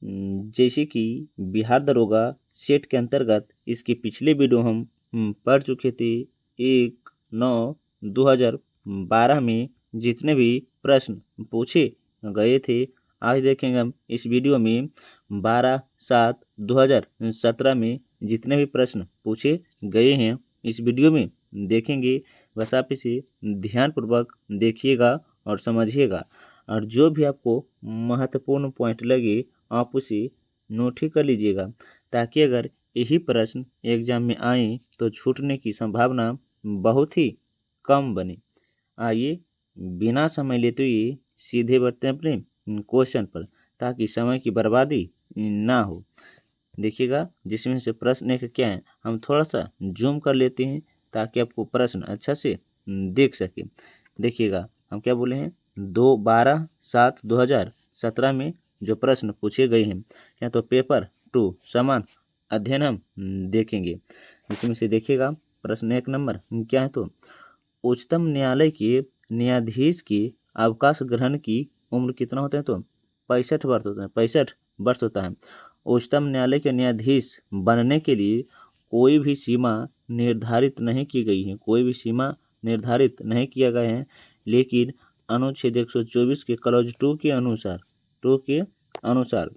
जैसे कि बिहार दरोगा सेट के अंतर्गत इसके पिछले वीडियो हम पढ़ चुके थे। 1/9/2012 में जितने भी प्रश्न पूछे गए थे, आज देखेंगे हम इस वीडियो में 12/7/2017 में जितने भी प्रश्न पूछे गए हैं इस वीडियो में देखेंगे। बस आप इसे ध्यानपूर्वक देखिएगा और समझिएगा, और जो भी आपको महत्वपूर्ण पॉइंट लगे आप उसे नोट ही कर लीजिएगा, ताकि अगर यही प्रश्न एग्जाम में आए तो छूटने की संभावना बहुत ही कम बने। आइए बिना समय लेते हुए सीधे बढ़ते हैं अपने क्वेश्चन पर, ताकि समय की बर्बादी ना हो। देखिएगा, जिसमें से प्रश्न एक क्या है, हम थोड़ा सा जूम कर लेते हैं ताकि आपको प्रश्न अच्छा से देख सके। देखिएगा, हम क्या बोले हैं, 12/7/2017 में जो प्रश्न पूछे गए हैं, या तो पेपर 2 समान अध्ययन हम देखेंगे। इसमें से देखिएगा, प्रश्न 1 नंबर क्या है, तो उच्चतम न्यायालय के न्यायाधीश के अवकाश ग्रहण की उम्र कितना होता है, तो 65 वर्ष होता है। 65 वर्ष होता है। उच्चतम न्यायालय के न्यायाधीश बनने के लिए कोई भी सीमा निर्धारित नहीं की गई है, कोई भी सीमा निर्धारित नहीं किया गया है, लेकिन अनुच्छेद 124 के क्लॉज 2 के अनुसार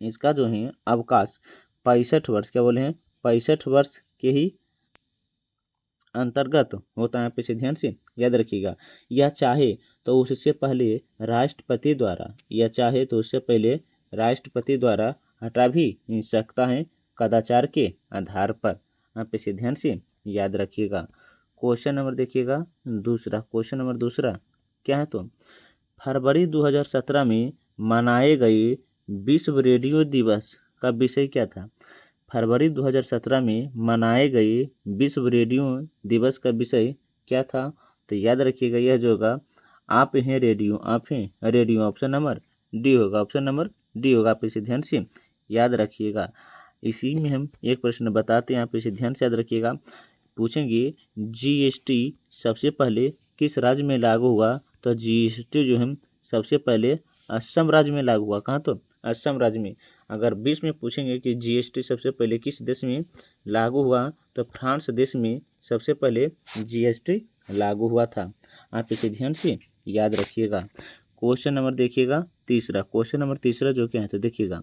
इसका जो है अवकाश 65 वर्ष, क्या बोले हैं, 65 वर्ष के ही अंतर्गत होता है। पे ध्यान से याद रखिएगा। या चाहे तो उससे पहले राष्ट्रपति द्वारा हटा भी सकता है, कदाचार के आधार पर। आप इसे ध्यान से याद रखिएगा। क्वेश्चन नंबर देखिएगा दूसरा। क्वेश्चन नंबर दूसरा क्या है, तो फरवरी 2017 में मनाए गए विश्व रेडियो दिवस का विषय क्या था। फरवरी 2017 में मनाए गए विश्व रेडियो दिवस का विषय क्या था, तो याद रखिएगा, यह जो होगा आप हैं रेडियो, ऑप्शन नंबर डी होगा, आप इसे ध्यान से याद रखिएगा। इसी में हम एक प्रश्न बताते हैं, आप इसे ध्यान से याद रखिएगा। पूछेंगे जीएसटी सबसे पहले किस राज्य में लागू हुआ, तो जीएसटी जो है सबसे पहले असम राज्य में लागू हुआ। कहाँ, तो असम राज्य में। अगर 20 में पूछेंगे कि जीएसटी सबसे पहले किस देश में लागू हुआ, तो फ्रांस देश में सबसे पहले जीएसटी लागू हुआ था। आप इसे ध्यान से याद रखिएगा। क्वेश्चन नंबर देखिएगा तीसरा। क्वेश्चन नंबर तीसरा जो क्या है, तो देखिएगा,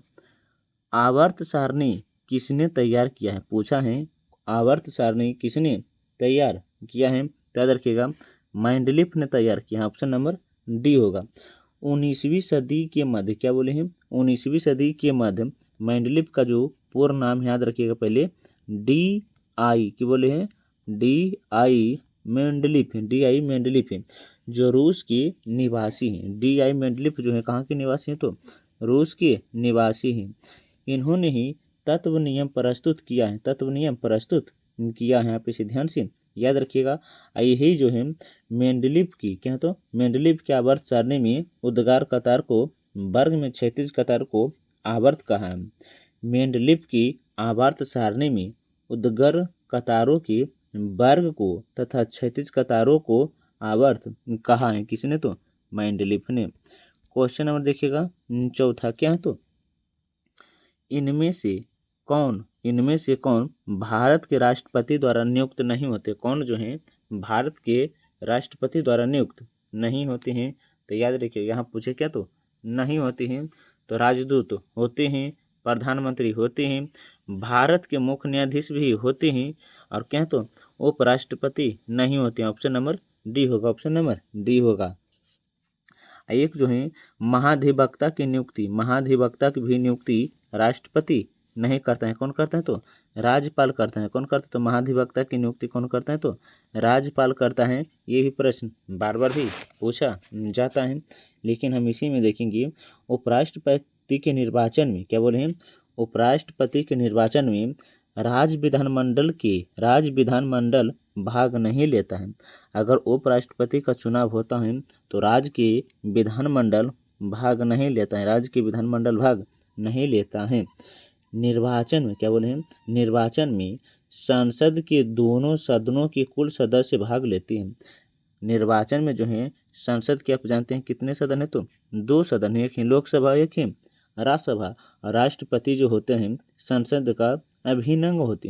आवर्त सारणी किसने तैयार किया है। पूछा है आवर्त सारणी किसने तैयार किया है, याद रखिएगा, मेंडलीफ ने तैयार किया है। ऑप्शन नंबर डी होगा। 19वीं सदी के मध्य, क्या बोले हैं, 19वीं सदी के मध्य मेंडलीफ का जो पूर्ण नाम है, याद रखिएगा, पहले DI की बोले हैं, DI मेंडलीफ है, जो रूस के निवासी हैं। DI मेंडलीफ जो है कहाँ के निवासी हैं, तो रूस के निवासी हैं। इन्होंने ही तत्व नियम प्रस्तुत किया है, आप इसे ध्यान से याद रखिएगा। यही जो है मेंडलीफ की क्या, तो मेंडलीफ के आवर्त सारणी में उद्गार कतार को वर्ग में क्षैतिज कतार को आवर्त कहा है। मेंडलीफ की आवर्त सारणी में उद्गार कतारों के वर्ग को तथा क्षैतिज कतारों को आवर्त कहा है। किसने, तो मेंडलीफ ने। क्वेश्चन नंबर देखिएगा चौथा क्या है, तो इनमें से कौन भारत के राष्ट्रपति द्वारा नियुक्त नहीं होते। कौन जो है भारत के राष्ट्रपति द्वारा नियुक्त नहीं होते हैं, तो याद रखिए, यहाँ पूछे क्या, तो नहीं होते हैं, तो राजदूत होते हैं, प्रधानमंत्री होते हैं, भारत के मुख्य न्यायाधीश भी होते हैं, और क्या, तो उपराष्ट्रपति नहीं होते हैं। ऑप्शन नंबर डी होगा। एक जो है महाधिवक्ता की भी नियुक्ति राष्ट्रपति नहीं करता है। कौन करता है, तो राज्यपाल करता है। कौन करता है, तो महाधिवक्ता की नियुक्ति कौन करता है, तो राज्यपाल करता है। ये भी प्रश्न बार बार भी पूछा जाता है, लेकिन हम इसी में देखेंगे उपराष्ट्रपति के निर्वाचन में, क्या बोले हैं, उपराष्ट्रपति के निर्वाचन में राज्य विधानमंडल भाग नहीं लेता है। अगर उपराष्ट्रपति का चुनाव होता है तो राज्य के विधानमंडल भाग नहीं लेता है। निर्वाचन में, क्या बोले हैं, निर्वाचन में संसद के दोनों सदनों के कुल सदस्य भाग लेते हैं। निर्वाचन में जो है संसद के, आप जानते हैं कितने सदन है, तो 2 सदन है, एक है लोकसभा, एक है राज्यसभा और राष्ट्रपति जो होते हैं संसद का अभिन्न होते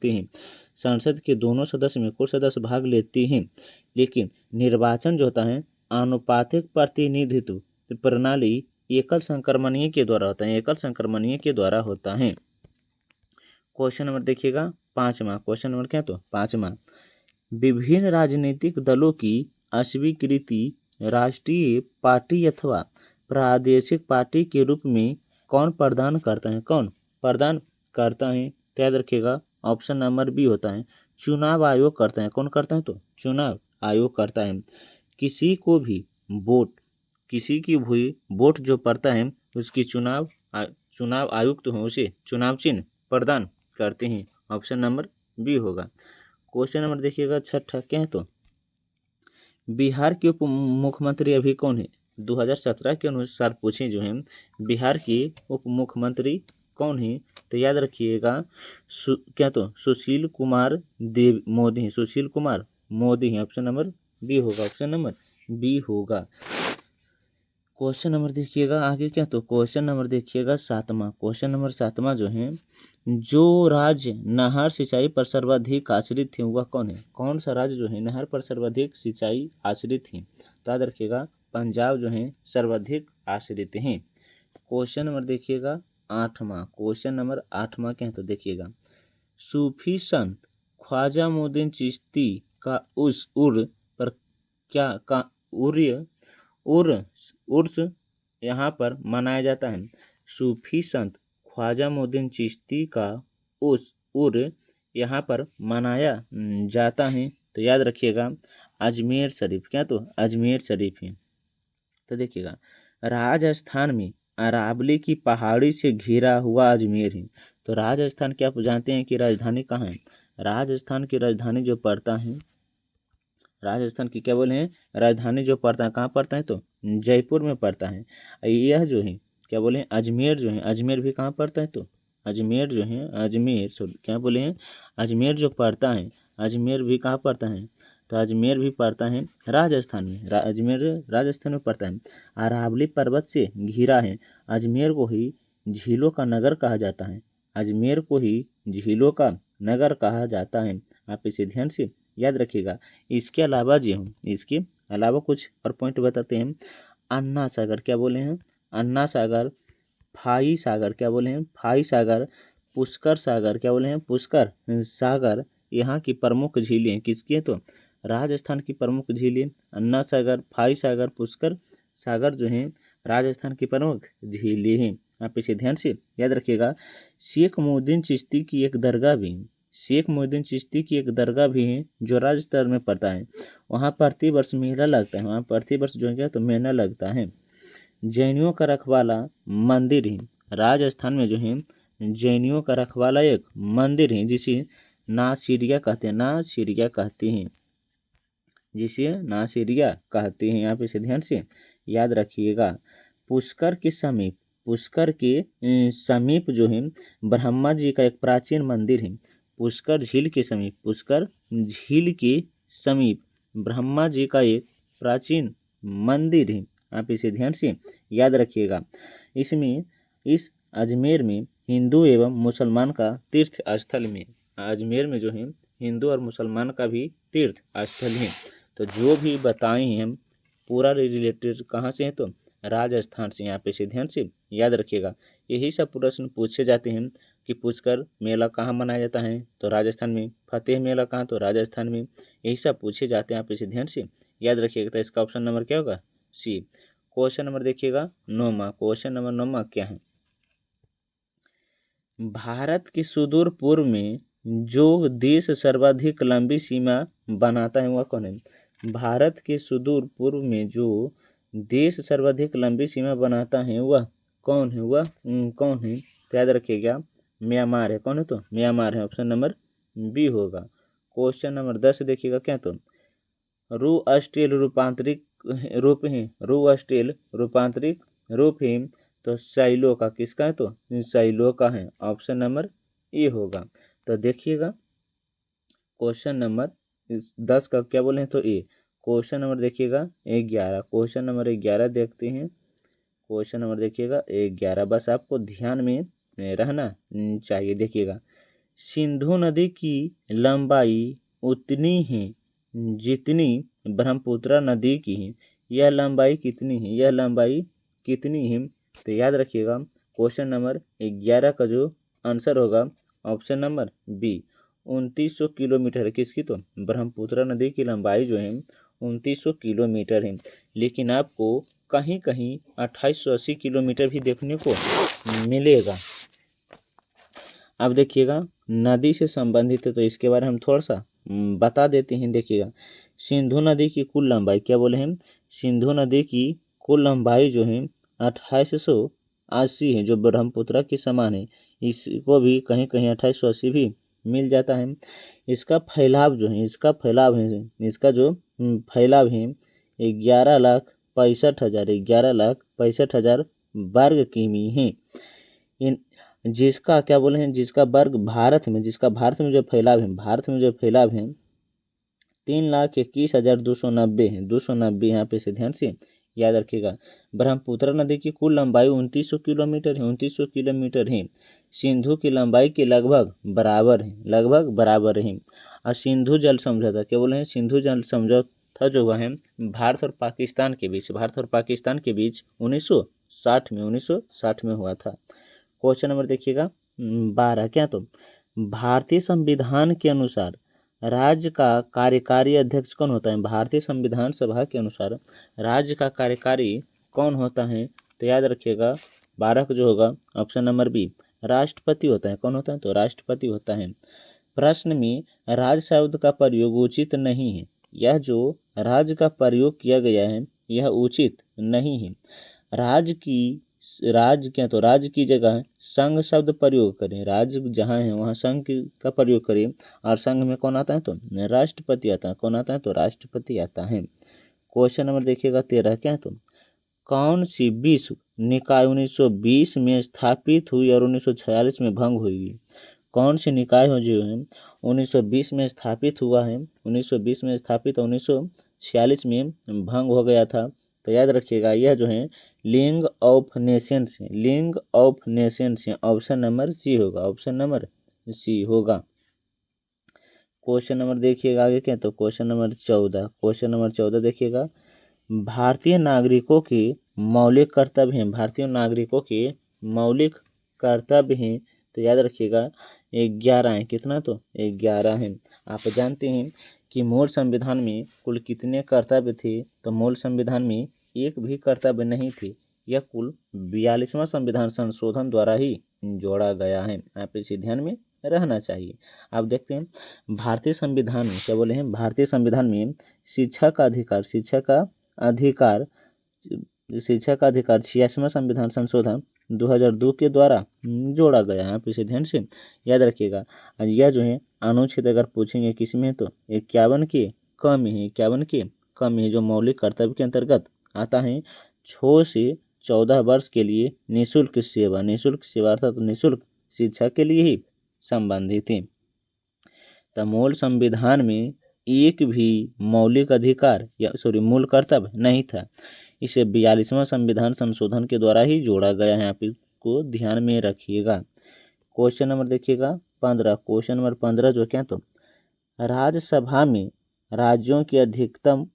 हैं। संसद के दोनों सदस्य में कुल सदस्य भाग लेते हैं, लेकिन निर्वाचन जो होता है आनुपातिक प्रतिनिधित्व प्रणाली एकल संक्रमणीय के द्वारा होता है। क्वेश्चन नंबर देखिएगा 5वां। क्वेश्चन नंबर क्या तो 5वां, विभिन्न राजनीतिक दलों की अस्वीकृति राष्ट्रीय पार्टी अथवा प्रादेशिक पार्टी के रूप में कौन प्रदान करता है? तो याद रखिएगा ऑप्शन नंबर बी होता है चुनाव आयोग करता है। कौन करता है? तो चुनाव आयोग करता है। किसी की भी वोट जो पड़ता है उसकी चुनाव आयुक्त हो उसे चुनाव चिन्ह प्रदान करते हैं। ऑप्शन नंबर बी होगा। क्वेश्चन नंबर देखिएगा 6 क्या है? तो बिहार के उप मुख्यमंत्री अभी कौन है? 2017 के अनुसार पूछे जो है बिहार के उप मुख्यमंत्री कौन है? तो याद रखिएगा सुशील कुमार मोदी है। ऑप्शन नंबर बी होगा। क्वेश्चन नंबर देखिएगा आगे क्या? तो क्वेश्चन नंबर देखिएगा 7वां जो है जो राज्य नहर सिंचाई पर सर्वाधिक आश्रित थे वह कौन है? कौन सा राज्य जो है नहर पर सर्वाधिक सिंचाई आश्रित है? तो याद रखिएगा पंजाब जो है सर्वाधिक आश्रित हैं। क्वेश्चन नंबर देखिएगा 8वां। क्वेश्चन नंबर 8वां क्या है? तो देखिएगा सूफी संत ख्वाजा मोहद्दीन चिश्ती का उर्स यहाँ पर मनाया जाता है। सूफी संत ख्वाजा मोहद्दीन चिश्ती का उर्स यहाँ पर मनाया जाता है। तो याद रखिएगा अजमेर शरीफ। क्या? तो अजमेर शरीफ है। तो देखिएगा राजस्थान में अरावली की पहाड़ी से घिरा हुआ अजमेर है। तो राजस्थान के आप जानते हैं कि राजधानी कहाँ है? राजस्थान की राजधानी जो पड़ता है राजस्थान की क्या बोले हैं राजधानी जो पड़ता है कहाँ पड़ता है? तो जयपुर में पड़ता है। यह जो है क्या बोले हैं अजमेर जो है अजमेर भी कहाँ पड़ता है? तो अजमेर जो है क्या बोले हैं अजमेर जो पड़ता है अजमेर भी कहाँ पड़ता है? तो अजमेर भी पड़ता है राजस्थान में। अजमेर राजस्थान में पड़ता है। अरावली पर्वत से घिरा है। अजमेर को ही झीलों का नगर कहा जाता है। अजमेर को ही झीलों का नगर कहा जाता है। आप इसे ध्यान से याद रखिएगा। इसके अलावा इसके अलावा कुछ और पॉइंट बताते हैं। अन्ना सागर क्या बोले हैं? अन्ना सागर, फाई सागर क्या बोले हैं? फाई सागर, पुष्कर सागर क्या बोले हैं? पुष्कर सागर यहाँ की प्रमुख झीलें हैं। किसकी है? तो राजस्थान की प्रमुख झीलें अन्ना सागर, फाई सागर, पुष्कर सागर जो हैं राजस्थान की प्रमुख झीलें हैं। आप इसे ध्यान से याद रखिएगा। शेख मोहद्दीन चिश्ती की एक दरगाह भी है जो राजस्थान में पड़ता है। वहाँ प्रति वर्ष मेला लगता है। जो है तो मेला लगता है। जैनियों का रखवाला मंदिर है। राजस्थान में जो है जैनियों का रखवाला एक मंदिर है जिसे नासिरिया कहते हैं। आप इसे ध्यान से याद रखिएगा। पुष्कर के समीप जो है ब्रह्मा जी का एक प्राचीन मंदिर है। पुष्कर झील के समीप ब्रह्मा जी का एक प्राचीन मंदिर है। आप इसे ध्यान से याद रखिएगा। इस अजमेर में हिंदू एवं मुसलमान का तीर्थ स्थल में अजमेर में जो है हिंदू और मुसलमान का भी तीर्थ स्थल है। तो जो भी बताए हैं हम पूरा रिलेटेड कहाँ से है? तो राजस्थान से। यहाँ पे इसे ध्यान से याद रखिएगा। यही सब प्रश्न पूछे जाते हैं कि पुष्कर मेला कहाँ मनाया जाता है? तो राजस्थान में। फतेह मेला कहाँ? तो राजस्थान में। यही सब पूछे जाते हैं। आप इसे ध्यान से याद रखिएगा। तो इसका ऑप्शन नंबर क्या होगा? सी। क्वेश्चन नंबर देखिएगा 9वां। क्वेश्चन नंबर 9वां क्या है? भारत के सुदूर पूर्व में जो देश सर्वाधिक लंबी सीमा बनाता है वह कौन है? भारत के सुदूर पूर्व में जो देश सर्वाधिक लंबी सीमा बनाता है वह कौन है? तो याद रखिएगा म्यांमार है। कौन है? तो म्यांमार है। ऑप्शन नंबर बी होगा। क्वेश्चन नंबर 10 देखिएगा क्या? तो रूअस्टेल रूपांतरिक रूप है। तो साइलो का किसका है? तो साइलो का है। ऑप्शन नंबर ए होगा। तो देखिएगा क्वेश्चन नंबर 10 का क्या बोले हैं? तो ए। क्वेश्चन नंबर देखिएगा 11। क्वेश्चन नंबर 11 देखते हैं। क्वेश्चन नंबर देखिएगा 11, बस आपको ध्यान में रहना चाहिए। देखिएगा, सिंधु नदी की लंबाई उतनी ही जितनी ब्रह्मपुत्र नदी की है। यह लंबाई कितनी है? यह लंबाई कितनी है? तो याद रखिएगा, क्वेश्चन नंबर 11 का जो आंसर होगा ऑप्शन नंबर बी, 2900 किलोमीटर है। किसकी? तो ब्रह्मपुत्र नदी की लंबाई जो है 2900 किलोमीटर है। लेकिन आपको कहीं कहीं 2880 किलोमीटर भी देखने को मिलेगा। अब देखिएगा, नदी से संबंधित है तो इसके बारे में हम थोड़ा सा बता देते हैं। देखिएगा, सिंधु नदी की कुल लंबाई, क्या बोले हैं? सिंधु नदी की कुल लंबाई जो है 2880 है, जो ब्रह्मपुत्र के समान है। इसको भी कहीं कहीं 2880 भी मिल जाता है। इसका फैलाव जो है, इसका जो फैलाव है 11,65,000 वर्ग किमी है। इन जिसका क्या बोले हैं? जिसका भारत में जो फैलाव है 3,21,290 है। 290 यहाँ पे से ध्यान से याद रखिएगा। ब्रह्मपुत्र नदी की कुल लंबाई 2900 किलोमीटर है। 2900 किलोमीटर है। सिंधु की लंबाई के लगभग बराबर है। और सिंधु जल समझौता, क्या बोले हैं? सिंधु जल समझौता जो हुआ है भारत और पाकिस्तान के बीच 1960 में हुआ था। क्वेश्चन नंबर देखिएगा 12, क्या? तो भारतीय संविधान के अनुसार राज्य का कार्यकारी अध्यक्ष कौन होता है? भारतीय संविधान सभा के अनुसार राज्य का कार्यकारी कौन होता है? तो याद रखिएगा, 12 का जो होगा ऑप्शन नंबर बी, राष्ट्रपति होता है। कौन होता है? तो राष्ट्रपति होता है। प्रश्न में राज्य शब्द का प्रयोग उचित नहीं है। यह जो राज्य का प्रयोग किया गया है यह उचित नहीं है। राज्य की जगह संघ शब्द प्रयोग करें। राज्य जहाँ है वहाँ संघ का प्रयोग करें। और संघ में कौन आता है? तो राष्ट्रपति आता है। कौन आता है? तो राष्ट्रपति आता है। क्वेश्चन नंबर देखिएगा 13, क्या है? तो कौन सी विश्व निकाय 1920 में स्थापित हुई और 1946 में भंग हुई? कौन सी निकाय हो जो है 1920 में स्थापित हुआ है, 1920 में स्थापित और 1946 में भंग हो गया था? तो याद रखिएगा, यह जो है लीग ऑफ नेशंस है। ऑप्शन नंबर सी होगा। क्वेश्चन नंबर देखिएगा आगे, क्या? तो क्वेश्चन नंबर 14 देखिएगा, भारतीय नागरिकों के मौलिक कर्तव्य हैं। तो याद रखिएगा 11 है। कितना? तो 11 है। आप जानते हैं कि मूल संविधान में कुल कितने कर्तव्य थे? तो मूल संविधान में एक भी कर्तव्य नहीं थे। यह कुल 42वां संविधान संशोधन द्वारा ही जोड़ा गया है। आप इसे ध्यान में रहना चाहिए। आप देखते हैं भारतीय संविधान में क्या बोले हैं? भारतीय संविधान में शिक्षा का अधिकार 86वां संविधान संशोधन 2002 के द्वारा जोड़ा गया है। आप इसे ध्यान से याद रखिएगा। यह जो है अनुच्छेद अगर पूछेंगे किसमें तो 51 के कम है, जो मौलिक कर्तव्य के अंतर्गत आता है। 6 से 14 वर्ष के लिए निःशुल्क सेवा अर्थात निःशुल्क शिक्षा के लिए ही संबंधित है। तो मूल संविधान में एक भी मौलिक अधिकार मूल कर्तव्य नहीं था। इसे 42वां संविधान संशोधन के द्वारा ही जोड़ा गया है। आप इसको ध्यान में रखिएगा। क्वेश्चन नंबर देखिएगा 15। क्वेश्चन नंबर 15 जो क्या? तो राज्यसभा में राज्यों की अधिकतम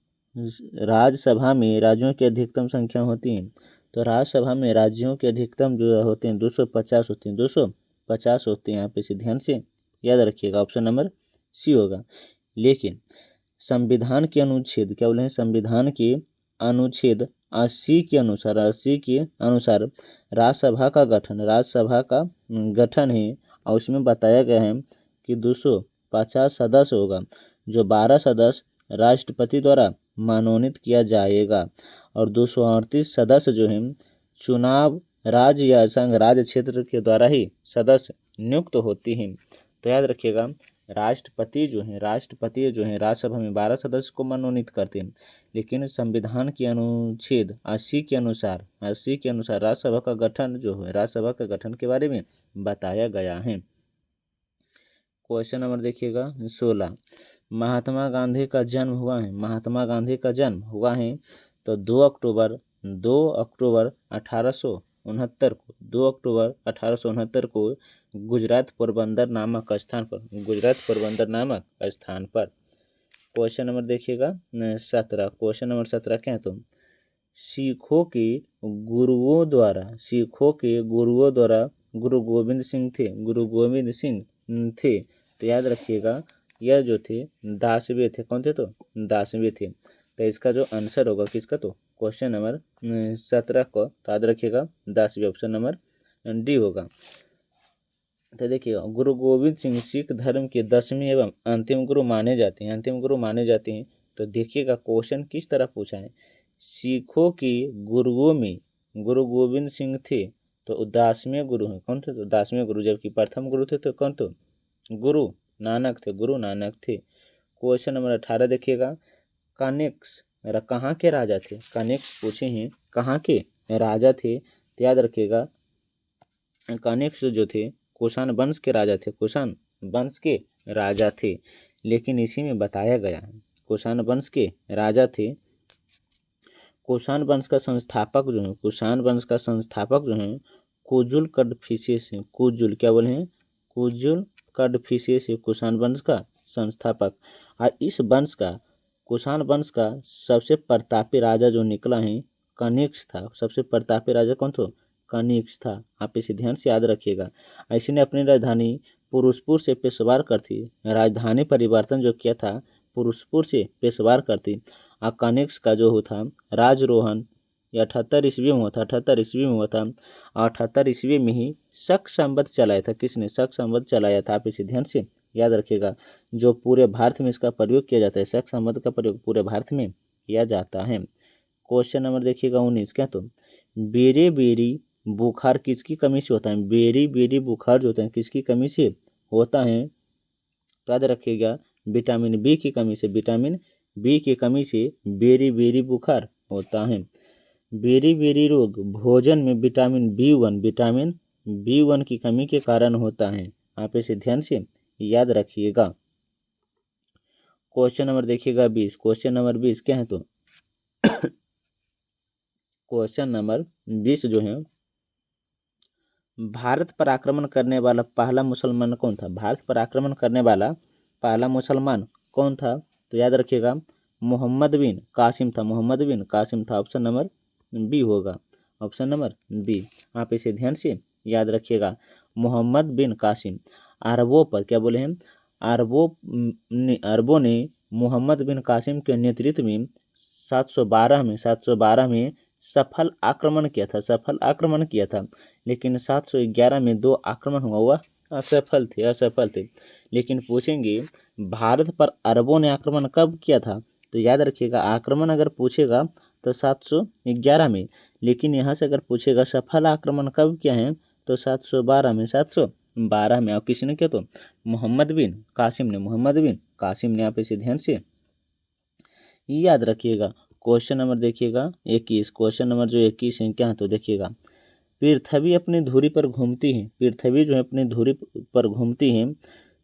संख्या होती है। तो राज्यसभा में राज्यों के अधिकतम जो होते हैं 250 होते हैं। 250 होते हैं। आप इसे ध्यान से याद रखिएगा। ऑप्शन नंबर सी होगा। लेकिन संविधान के अनुच्छेद, क्या बोले हैं? संविधान के अनुच्छेद 80 के अनुसार राज्यसभा का गठन है। और उसमें बताया गया है कि 250 सदस्य होगा, जो 12 सदस्य राष्ट्रपति द्वारा मनोनीत किया जाएगा और 238 सदस्य जो हैं चुनाव राज्य या संघ राज्य क्षेत्र के द्वारा ही सदस्य नियुक्त होती हैं। तो याद रखिएगा, राष्ट्रपति जो हैं राज्यसभा में 12 सदस्य को मनोनीत करते हैं। लेकिन संविधान के अनुच्छेद 80 के अनुसार राज्यसभा का गठन के बारे में बताया गया है। क्वेश्चन नंबर देखिएगा 16। महात्मा गांधी का जन्म हुआ है तो 2 अक्टूबर 2 अक्टूबर 1869 को 2 अक्टूबर 1869 को गुजरात पोरबंदर नामक स्थान पर क्वेश्चन नंबर देखिएगा 17। क्वेश्चन नंबर 17 क्या है तो सिखों के गुरुओं द्वारा गुरु गोविंद सिंह थे। तो याद रखिएगा यह जो थे दासवे थे। कौन थे तो दासवे थे। तो इसका जो आंसर होगा किसका तो क्वेश्चन नंबर 17 को याद रखिएगा दासवे, ऑप्शन नंबर डी होगा। तो देखिए गुरु गोविंद सिंह सिख धर्म के 10वें एवं अंतिम गुरु माने जाते हैं। तो देखिएगा क्वेश्चन किस तरह पूछा है। सिखों के गुरुओं में गुरु गोविंद सिंह थे तो 10वें गुरु हैं। कौन थे तो 10वें गुरु, जबकि प्रथम गुरु थे तो कौन तो गुरु नानक थे। क्वेश्चन नंबर 18 देखिएगा कनिष्क कहाँ के राजा थे। कनिष्क पूछे हैं कहाँ के राजा थे। तो याद रखिएगा कनिष्क जो थे कुषाण वंश के राजा थे। लेकिन इसी में बताया गया है कुषाण वंश के राजा थे। कुषाण वंश का संस्थापक जो है कुजुल कडफिसेस हैं। कुजुल कडफिसेस है कुषाण वंश का संस्थापक। और इस वंश का कुषाण वंश का सबसे प्रतापी राजा जो निकला है कनिष्क था। सबसे प्रतापी राजा कौन था कनिष्क था। आप इसे ध्यान से याद रखिएगा। इसने अपनी राजधानी पुरुषपुर से पेशवार कर थी। राजधानी परिवर्तन जो किया था पुरुषपुर से पेशवार कर थी। और कनिष्क का जो था राजरोहन 78 ईस्वी में हुआ था। 78 ईस्वी में ही शक संवत चलाया था। किसने शक संवत चलाया था। आप इसे ध्यान से याद रखिएगा। जो पूरे भारत में इसका प्रयोग किया जाता है, शक संवत का प्रयोग पूरे भारत में किया जाता है। क्वेश्चन नंबर देखिएगा 19 क्या तो बेरी बेरी बुखार किसकी कमी से होता है। बेरी बेरी बुखार जो होता है किसकी कमी से होता है। तो याद रखिएगा विटामिन बी की कमी से बेरी बेरी बुखार होता है। बेरी बेरी रोग भोजन में विटामिन बी1 की कमी के कारण होता है। आप इसे ध्यान से याद रखिएगा। क्वेश्चन नंबर देखिएगा 20। क्वेश्चन नंबर 20 क्या है तो क्वेश्चन नंबर 20 जो है भारत पर आक्रमण करने वाला पहला मुसलमान कौन था। भारत पर आक्रमण करने वाला पहला मुसलमान कौन था। तो याद रखिएगा मोहम्मद बिन कासिम था। ऑप्शन नंबर बी होगा, ऑप्शन नंबर बी। आप इसे ध्यान से याद रखिएगा मोहम्मद बिन कासिम। अरबों पर क्या बोले हैं अरबों ने मोहम्मद बिन कासिम के नेतृत्व में 712 में सफल आक्रमण किया था। लेकिन 711 में 2 आक्रमण हुआ असफल थे। लेकिन पूछेंगे भारत पर अरबों ने आक्रमण कब किया था। तो याद रखिएगा आक्रमण अगर पूछेगा तो 711 में, लेकिन यहाँ से अगर पूछेगा सफल आक्रमण कब किया है तो 712 में। और किसने किया तो मोहम्मद बिन कासिम ने। आप इसे ध्यान से याद रखिएगा। क्वेश्चन नंबर देखिएगा 21। क्वेश्चन नंबर जो 21 है क्या है तो देखिएगा पृथ्वी अपनी धुरी पर घूमती है। पृथ्वी जो है अपनी धुरी पर घूमती है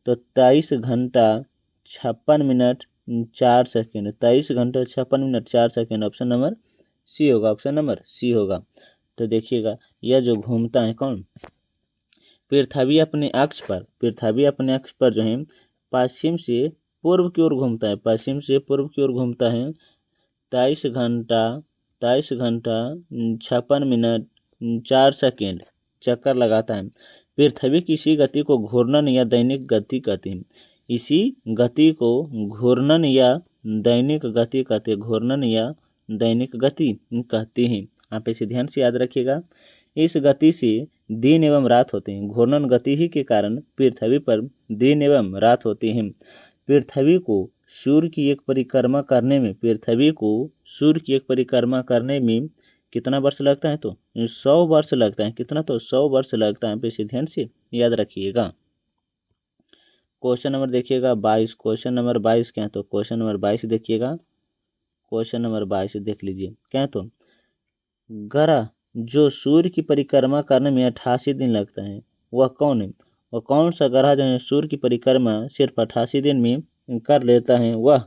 तो 23 घंटा 56 मिनट 4 सेकेंड 23 घंटा 56 minute 4 second. Option number C होगा। तो देखिएगा यह जो घूमता है कौन पृथ्वी अपने अक्ष पर जो है पश्चिम से पूर्व की ओर घूमता है। 23 घंटा 56 मिनट 4 सेकेंड चक्कर लगाता है। पृथ्वी की इसी गति को घूर्णन या दैनिक गति कहते हैं। इसी गति को घूर्णन या दैनिक गति कहते हैं। आप इसे ध्यान से याद रखिएगा। इस गति से दिन एवं रात होते हैं। घूर्णन गति ही के कारण पृथ्वी पर दिन एवं रात होते हैं। पृथ्वी को सूर्य की एक परिक्रमा करने में कितना वर्ष लगता है तो 100 वर्ष लगता है। कितना तो 100 वर्ष लगता है। इसे ध्यान से याद रखिएगा। क्वेश्चन नंबर देखिएगा 22। क्वेश्चन नंबर 22 क्या है तो क्वेश्चन नंबर 22 देखिएगा। क्वेश्चन नंबर 22 देख लीजिए क्या है तो ग्रह जो सूर्य की परिक्रमा करने में 88 दिन लगता है वह कौन है। वह कौन सा ग्रह जो है सूर्य की परिक्रमा सिर्फ 88 दिन में कर लेता है वह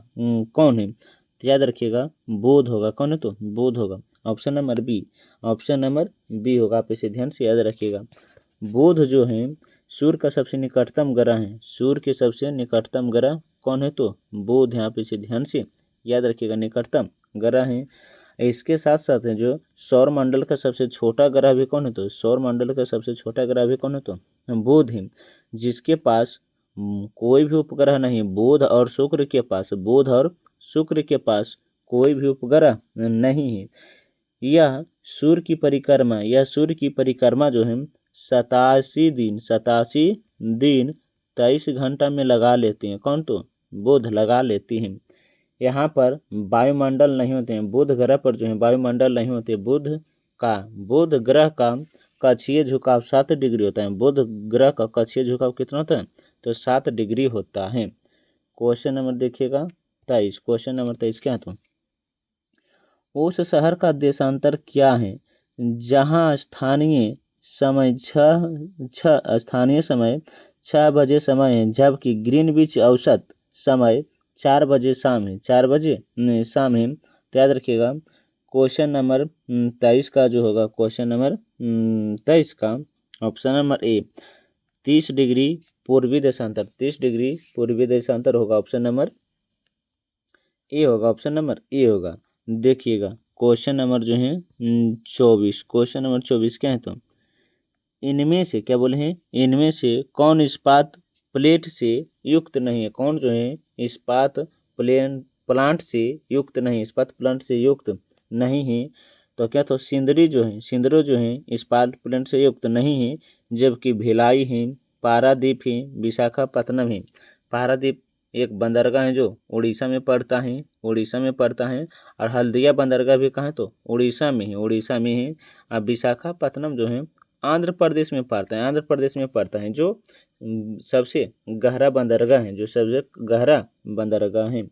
कौन है। तो याद रखिएगा बुध होगा। कौन है तो बुध होगा। Option number B, option number B होगा। आप इसे ध्यान से याद रखिएगा। बुध जो है सूर्य का सबसे निकटतम ग्रह है। सूर्य के सबसे निकटतम ग्रह कौन है? तो बुध है। आप इसे ध्यान से याद रखिएगा, निकटतम ग्रह है। इसके साथ साथ है जो सौर मंडल का सबसे छोटा ग्रह भी कौन है? तो सौर मंडल का सबसे छोटा ग्रह भी कौन है? तो बुध है, जिसके पास कोई भी उपग्रह नहीं। बुध और शुक्र के पास, बुध और शुक्र के पास कोई भी उपग्रह नहीं है। यह सूर्य की परिक्रमा, यह सूर्य की परिक्रमा जो है 87 दिन 23 घंटा में लगा लेते हैं। कौन? तो बुध लगा लेती हैं। यहाँ पर वायुमंडल नहीं होते हैं। बुध ग्रह पर जो है वायुमंडल नहीं होते। बुध ग्रह का कक्षीय झुकाव 7 डिग्री होता है। बुध ग्रह का कक्षीय झुकाव कितना होता है? तो 7 डिग्री होता है। क्वेश्चन नंबर देखिएगा 23। क्वेश्चन नंबर 23 क्या है? तो उस शहर का देशांतर क्या है जहाँ स्थानीय समय 6 बजे समय है, जबकि ग्रीनविच औसत समय 4 बजे शाम है। 4 बजे शाम है। तो याद रखिएगा क्वेश्चन नंबर 23 का जो होगा, क्वेश्चन नंबर 23 का ऑप्शन नंबर ए 30 डिग्री पूर्वी देशांतर, 30 डिग्री पूर्वी देशांतर होगा। ऑप्शन नंबर ए होगा, ऑप्शन नंबर ए होगा। देखिएगा क्वेश्चन नंबर जो है 24। क्वेश्चन नंबर 24 क्या है? तो इनमें से क्या बोले हैं? इनमें से कौन इस्पात प्लेट से युक्त नहीं है? कौन जो है इस्पात प्लांट से युक्त नहीं, इस्पात प्लांट से युक्त नहीं है? तो क्या? तो सिंदरी जो है इस्पात प्लांट से युक्त नहीं है, जबकि भिलाई है, पारादीप है, विशाखापत्तनम है। पारादीप एक बंदरगाह है जो उड़ीसा में पड़ता है, और हल्दिया बंदरगाह भी कहाँ है? तो उड़ीसा में है, और विशाखापत्तनम जो है आंध्र प्रदेश में पड़ता है, जो सबसे गहरा बंदरगाह है,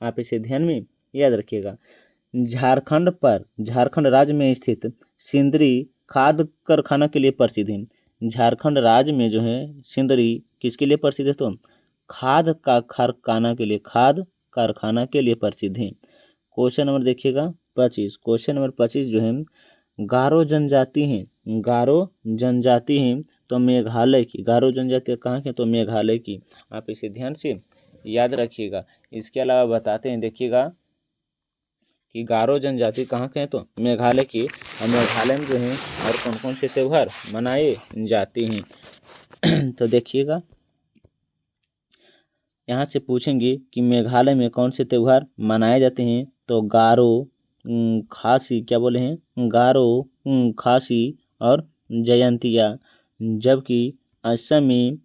आप इसे ध्यान में याद रखिएगा। झारखंड राज्य में स्थित सिंदरी खाद कारखाना के लिए प्रसिद्ध है। झारखंड राज्य में जो है सिंदरी किसके लिए प्रसिद्ध है? तो खाद कारखाना के लिए प्रसिद्ध है। क्वेश्चन नंबर देखिएगा 25। क्वेश्चन नंबर 25 जो है गारो जनजाति है तो मेघालय की। गारो जनजाति कहाँ के? तो मेघालय की। आप इसे ध्यान से याद रखिएगा। इसके अलावा बताते हैं, देखिएगा कि गारो जनजाति कहाँ के हैं? तो मेघालय की। और मेघालय में जो है और कौन कौन से त्यौहार मनाए जाते हैं? तो देखिएगा यहाँ से पूछेंगे कि मेघालय में कौन से त्यौहार मनाए जाते हैं? तो गारो, खासी, क्या बोले हैं? गारो, खासी और जयंतिया। जबकि असम में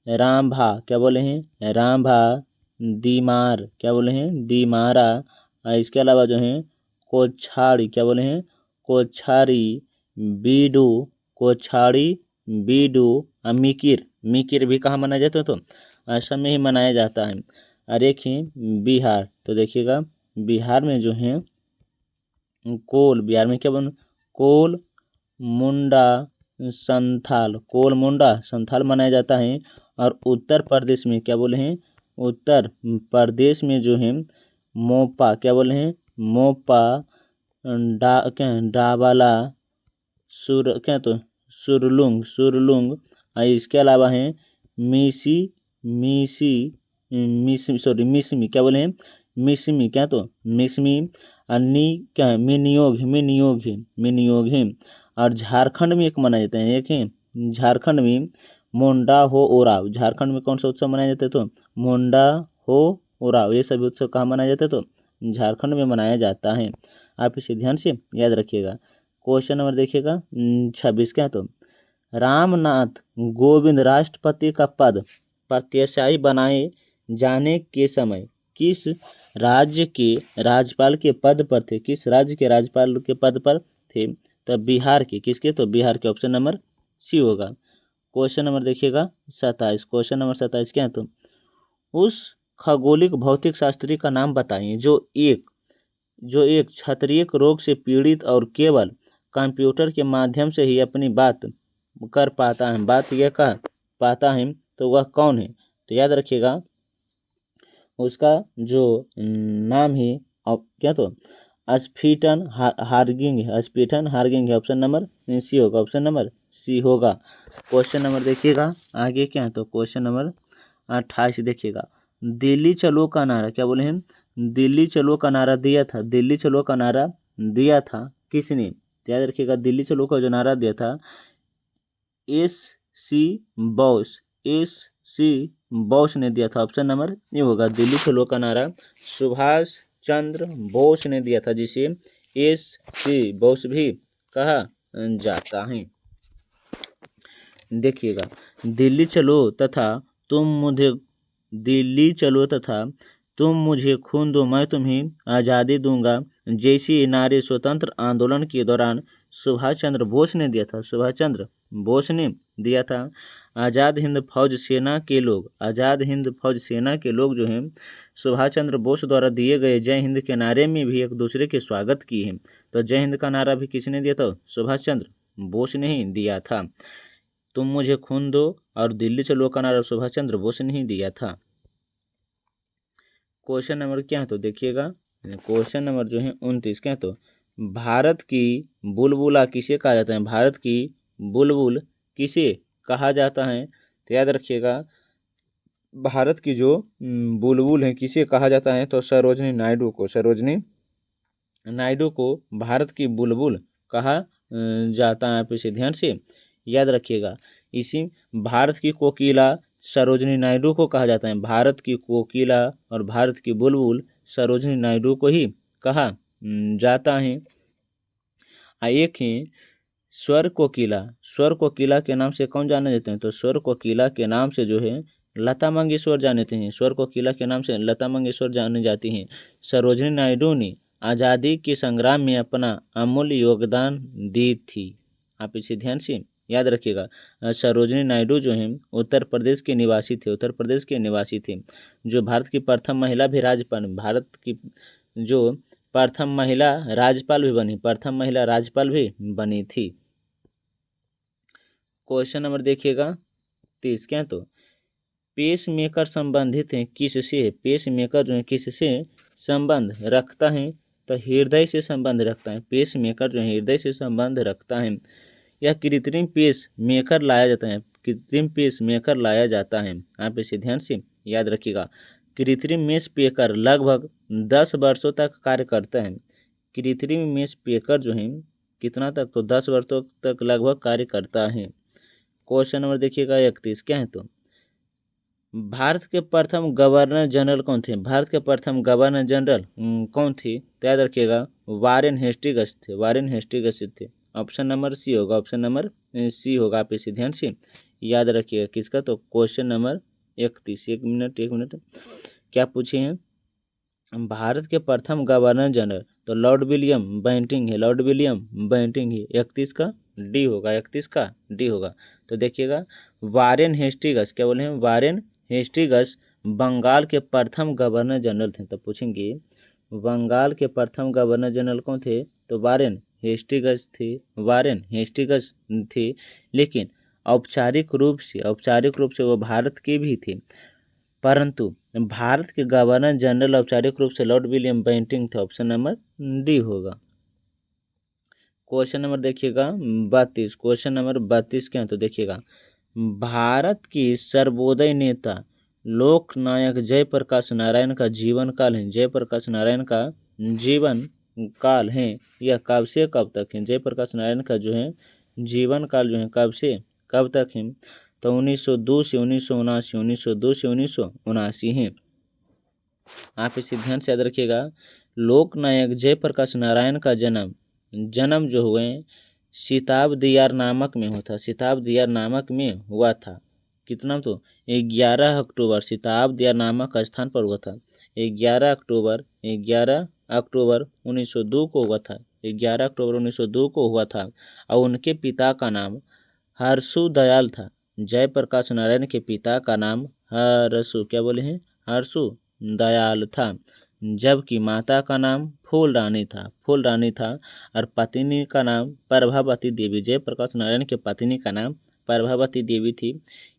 रामभा, क्या बोले हैं? रामभा, दीमार, क्या बोले हैं? दीमारा। इसके अलावा जो है कोछाड़ी, क्या बोले हैं? कोछारी, बीडू और मिकिर भी कहाँ मनाया जाता है? तो असम में ही मनाया जाता है। और एक है बिहार। तो देखिएगा बिहार में जो है बिहार में क्या बन कोल मुंडा संथाल मनाया जाता है। और उत्तर प्रदेश में क्या बोले हैं? उत्तर प्रदेश में जो है मोपा, क्या बोले हैं? मोपा, डाबाला, सुरलुंग। और इसके अलावा है मिसमी, क्या बोले हैं? मिसमी, क्या? तो मिसमी। अन्नी क्या है? मिनियोग है। और झारखंड में एक मनाया जाता है, एक है झारखंड में मोंडा हो ओराव। झारखंड में कौन सा उत्सव मनाया जाता है? तो मोंडा हो ओराव। ये सभी उत्सव कहाँ मनाया जाता है? तो झारखंड में मनाया जाता है। आप इसे ध्यान से याद रखिएगा। क्वेश्चन नंबर देखिएगा 26 क्या? तो रामनाथ कोविंद राष्ट्रपति का पद प्रत्याशी बनाए जाने के समय किस राज्य के राज्यपाल के पद पर थे? किस राज्य के राज्यपाल के पद पर थे? तो बिहार के। किसके? तो बिहार के। ऑप्शन नंबर सी होगा। क्वेश्चन नंबर देखिएगा 27। क्वेश्चन नंबर 27 क्या है? तो उस खगोलिक भौतिक शास्त्री का नाम बताइए जो एक क्षत्रिय रोग से पीड़ित और केवल कंप्यूटर के माध्यम से ही अपनी बात कर पाता है, तो वह कौन है? तो याद रखिएगा उसका जो नाम है क्या? तो स्फीटन हार्गिंग है, स्फीटन हार्गिंग है। ऑप्शन नंबर सी होगा, ऑप्शन नंबर सी होगा। क्वेश्चन नंबर देखिएगा आगे क्या है, तो क्वेश्चन नंबर 28 देखिएगा। दिल्ली चलो का नारा, क्या बोले हैं, दिल्ली चलो का नारा दिया था, दिल्ली चलो का नारा दिया था किसने, याद रखिएगा दिल्ली चलो का जो नारा दिया था S C Bose, S C Bose ने दिया था। ऑप्शन नंबर ये होगा, दिल्ली चलो का नारा सुभाष चंद्र बोस ने दिया था, जिसे एस सी बोस भी कहा जाता है। देखिएगा दिल्ली चलो तथा तुम मुझे, दिल्ली चलो तथा तुम मुझे खून दो मैं तुम्हें आज़ादी दूंगा जैसी नारे स्वतंत्र आंदोलन के दौरान सुभाष चंद्र बोस ने दिया था, सुभाष चंद्र बोस ने दिया था। आज़ाद हिंद फौज सेना के लोग, आज़ाद हिंद फौज सेना के लोग जो हैं सुभाष चंद्र बोस द्वारा दिए गए जय हिंद के नारे में भी एक दूसरे के स्वागत किए हैं। तो जय हिंद का नारा भी किसने दिया था, सुभाष चंद्र बोस ने ही दिया था। तुम मुझे खून दो और दिल्ली चलो का नारा सुभाष चंद्र बोस ने ही दिया था। क्वेश्चन नंबर क्या है, तो देखिएगा क्वेश्चन नंबर जो है 29 क्या है, तो भारत की बुलबुला किसे कहा जाता है, भारत की बुलबुल किसे कहा जाता है, तो याद रखिएगा भारत की जो बुलबुल है किसे कहा जाता है, तो सरोजनी नायडू को, सरोजनी नायडू को भारत की बुलबुल कहा जाता है। आप इसे ध्यान से याद रखिएगा। इसी भारत की कोकिला सरोजनी नायडू को कहा जाता है, भारत की कोकिला और भारत की बुलबुल सरोजनी नायडू को ही कहा जाता है। एक है स्वर कोकिला, स्वर कोकिला के नाम से कौन जाने जाते हैं, तो स्वर कोकिला के नाम से जो है लता मंगेशकर जाने हैं, स्वर कोकिला के नाम से लता मंगेशकर जाने जाती हैं। सरोजनी नायडू ने आज़ादी के संग्राम में अपना अमूल्य योगदान दी थी। आप इसे ध्यान से याद रखिएगा। सरोजनी नायडू जो हैं उत्तर प्रदेश के निवासी थे, उत्तर प्रदेश के निवासी थे, जो भारत की प्रथम महिला भी राज्यपाल, भारत की जो प्रथम महिला राज्यपाल भी बनी, प्रथम महिला राज्यपाल भी बनी थी। क्वेश्चन नंबर देखिएगा 30 क्या, तो पेस मेकर संबंधित हैं किससे, पेस मेकर जो है किससे संबंध रखता है, तो हृदय से संबंध रखता है। पेस मेकर जो है हृदय से संबंध रखता है। यह कृत्रिम पेस मेकर लाया जाता है, कृत्रिम पेस मेकर लाया जाता है। आप इसे ध्यान से याद रखिएगा। कृत्रिम मेस पेकर लगभग 10 वर्षों तक कार्य करता है। कृत्रिम मेस पेकर जो है कितना तक, तो 10 वर्षों तक लगभग कार्य करता है। क्वेश्चन नंबर देखिएगा 31 क्या है, तो भारत के प्रथम गवर्नर जनरल कौन थे, भारत के प्रथम गवर्नर जनरल कौन थे, तो याद रखिएगा वारेन हेस्टिंग्स थे, वारेन हेस्टिंग्स थे। ऑप्शन नंबर सी होगा, ऑप्शन नंबर सी होगा। आप इसे ध्यान से याद रखिएगा किसका, तो क्वेश्चन नंबर 31। एक मिनट क्या पूछे हैं, भारत के प्रथम गवर्नर जनरल, तो लॉर्ड विलियम बेंटिंक है, लॉर्ड विलियम बेंटिंक है। 31 का डी होगा, 31 का डी होगा। तो देखिएगा वारेन हेस्टिंग्स, क्या बोले हैं, वारेन हेस्टिंग्स बंगाल के प्रथम गवर्नर जनरल थे। तो पूछेंगे बंगाल के प्रथम गवर्नर जनरल कौन थे, तो वारेन हेस्टिंग्स थे, वारेन हेस्टिंग्स थे। लेकिन औपचारिक रूप से वो भारत के भी थे, परंतु भारत के गवर्नर जनरल औपचारिक रूप से लॉर्ड विलियम बेंटिंक थे। ऑप्शन नंबर डी होगा। क्वेश्चन नंबर देखिएगा 32, क्वेश्चन नंबर 32 क्या है, तो देखिएगा भारत के सर्वोदय नेता लोकनायक जयप्रकाश नारायण का जीवन काल है, जयप्रकाश नारायण का जीवन काल है यह कब से कब तक है, जयप्रकाश नारायण का जो है जीवन काल जो है कब से कब तक है, तो 1902 से 1979, 1902 से 1979 है। आप इसे ध्यान से याद रखिएगा। लोकनायक जयप्रकाश नारायण का जन्म जो हुए सिताब दियार नामक में हुआ था, सिताब दियार नामक में हुआ था। कितना, तो 11 अक्टूबर सिताब दियार नामक स्थान पर हुआ था। 11 अक्टूबर 1902 को हुआ था, 11 अक्टूबर 1902 को हुआ था। और उनके पिता का नाम हर्षु दयाल था। जयप्रकाश नारायण के पिता का नाम हर्षु, क्या बोले हैं, हर्षु दयाल था, जबकि माता का नाम फूल रानी था, फूल रानी था। और पत्नी का नाम प्रभावती देवी, जयप्रकाश नारायण के पत्नी का नाम प्रभावती देवी थी।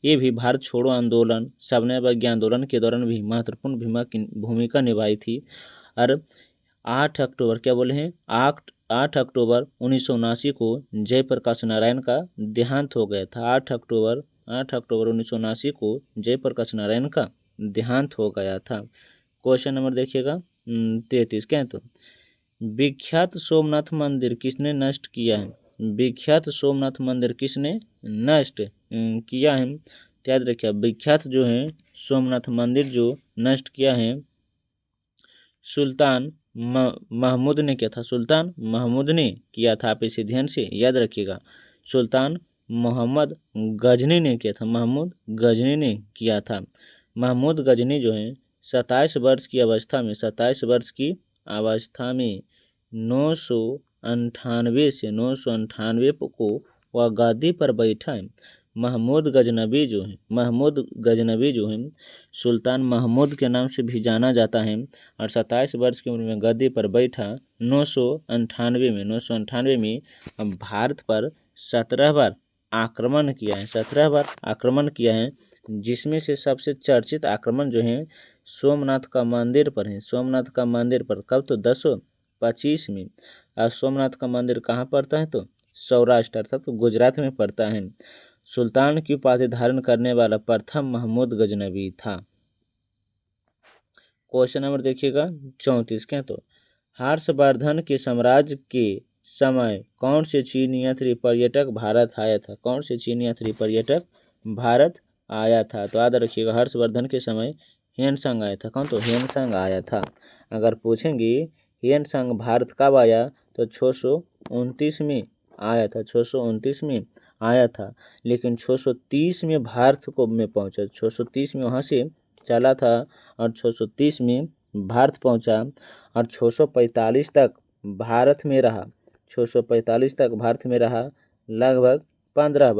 ये भी भारत छोड़ो आंदोलन, सविनय अवज्ञा आंदोलन के दौरान भी महत्वपूर्ण भूमिका निभाई थी। और 8 अक्टूबर क्या बोले हैं 8 अक्टूबर 1979 को जयप्रकाश नारायण का देहांत हो गया था। 8 अक्टूबर 1979 को जयप्रकाश नारायण का देहांत हो गया था। क्वेश्चन नंबर देखिएगा 33 क्या है तो विख्यात सोमनाथ मंदिर किसने नष्ट किया है। विख्यात सोमनाथ मंदिर किसने नष्ट किया है। याद रखिए विख्यात जो है सोमनाथ मंदिर जो नष्ट किया है सुल्तान महमूद ने किया था। सुल्तान महमूद ने किया था। आप इसे ध्यान से याद रखिएगा। सुल्तान मोहम्मद गजनी ने किया था। महमूद गजनी ने किया था। महमूद गजनी जो है 27 वर्ष की अवस्था में 27 वर्ष की अवस्था में 998 से 998 को वह गादी पर बैठा है। महमूद गजनबी जो है सुल्तान महमूद के नाम से भी जाना जाता है और 27 वर्ष की उम्र में गद्दी पर बैठा 998 में भारत पर 17 बार आक्रमण किया है। 17 बार आक्रमण किया है जिसमें से सबसे चर्चित आक्रमण जो है सोमनाथ का मंदिर पर है। सोमनाथ का मंदिर पर कब तो 1025 में। और सोमनाथ का मंदिर कहाँ पड़ता है तो सौराष्ट्र अर्थात तो गुजरात में पड़ता है। सुल्तान की उपाधि धारण करने वाला प्रथम महमूद गजनबी था। क्वेश्चन नंबर देखिएगा 34 क्या तो हर्षवर्धन के साम्राज्य के समय कौन से चीनी यात्री पर्यटक भारत आया था। कौन से चीनी यात्री पर्यटक भारत आया था। तो याद रखिएगा हर्षवर्धन के समय ह्वेनसांग आया था। कौन तो ह्वेनसांग आया था। अगर पूछेंगे ह्वेनसांग भारत कब आया तो 629 में आया था। 629 में आया था लेकिन 630 में भारत को में पहुंचा। 630 में वहां से चला था और 630 में भारत पहुंचा और 645 तक भारत में रहा। 645 तक भारत में रहा लगभग 15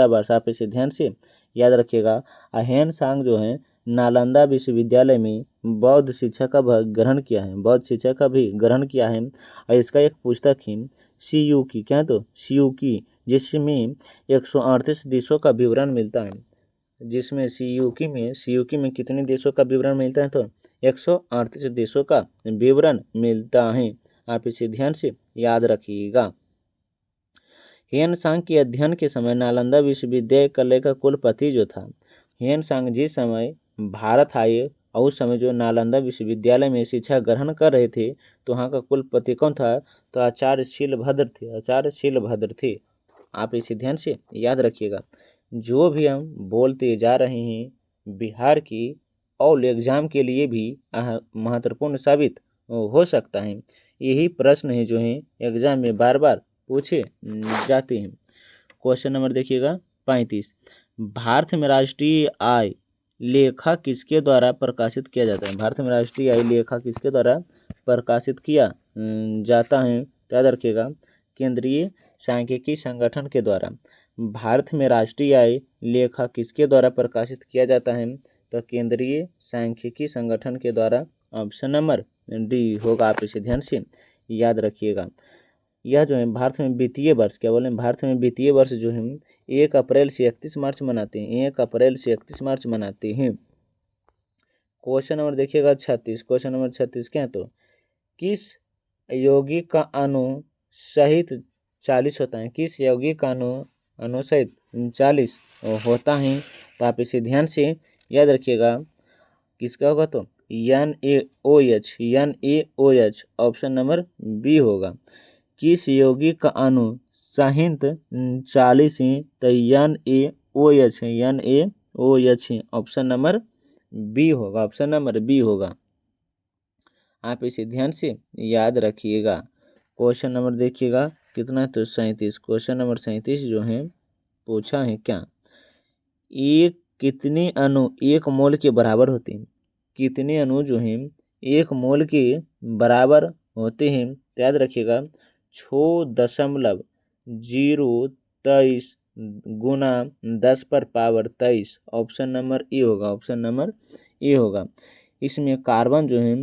वर्ष। आप इसे ध्यान से याद रखिएगा। ह्वेनसांग जो है नालंदा विश्वविद्यालय में बौद्ध शिक्षा का ग्रहण किया है। बौद्ध शिक्षा का भी ग्रहण किया है और इसका एक पुस्तक है सीयूकी क्या तो सीयूकी जिसमें 138 देशों का विवरण मिलता है। जिसमें सीयूकी में कितने देशों का विवरण मिलता है तो 138 देशों का विवरण मिलता है। आप इसे ध्यान से याद रखिएगा। ह्वेनसांग के अध्ययन के समय नालंदा विश्वविद्यालय का कुलपति जो था ह्वेनसांग जिस समय भारत आए और उस समय जो नालंदा विश्वविद्यालय में शिक्षा ग्रहण कर रहे थे तो वहाँ का कुलपति कौन था तो आचार्य शीलभद्र थे। आप इसे ध्यान से याद रखिएगा। जो भी हम बोलते जा रहे हैं बिहार की और एग्जाम के लिए भी महत्वपूर्ण साबित हो सकता है। यही प्रश्न है जो है एग्जाम में बार बार पूछे जाते हैं। क्वेश्चन नंबर देखिएगा 35 भारत में राष्ट्रीय आय लेखा किसके द्वारा प्रकाशित किया जाता है। भारत में राष्ट्रीय आय लेखा किसके द्वारा प्रकाशित किया जाता है। याद रखिएगा केंद्रीय सांख्यिकी संगठन के द्वारा। भारत में राष्ट्रीय आय लेखा किसके द्वारा प्रकाशित किया जाता है तो केंद्रीय सांख्यिकी संगठन के द्वारा। ऑप्शन नंबर डी होगा। आप इसे ध्यान से याद रखिएगा। यह जो है भारत में वित्तीय वर्ष क्या बोले भारत में वित्तीय वर्ष जो है 1 अप्रैल से 31 मार्च मनाते हैं। 1 अप्रैल से 31 मार्च मनाते हैं। क्वेश्चन नंबर देखिएगा 36। क्वेश्चन नंबर 36 क्या है तो किस यौगिक का अणु सहित 40 होता है। किस यौगिक का अणु सहित 40 होता है। तो आप इसे ध्यान से याद रखिएगा। किसका होगा तो NaOH। ऑप्शन नंबर बी होगा। किस यौगिक का अणु सहित 40 है तो NaOH। ऑप्शन नंबर बी होगा। ऑप्शन नंबर बी होगा। आप इसे ध्यान से याद रखिएगा। क्वेश्चन नंबर देखिएगा कितना है तो 37। क्वेश्चन नंबर 37 जो है पूछा है क्या कितने अणु 1 मोल के बराबर होते हैं। कितने अणु जो हैं 1 मोल के बराबर होते हैं। याद रखिएगा 6.023 गुना 10 पर पावर 23। ऑप्शन नंबर ए होगा। ऑप्शन नंबर ए होगा। इसमें कार्बन जो है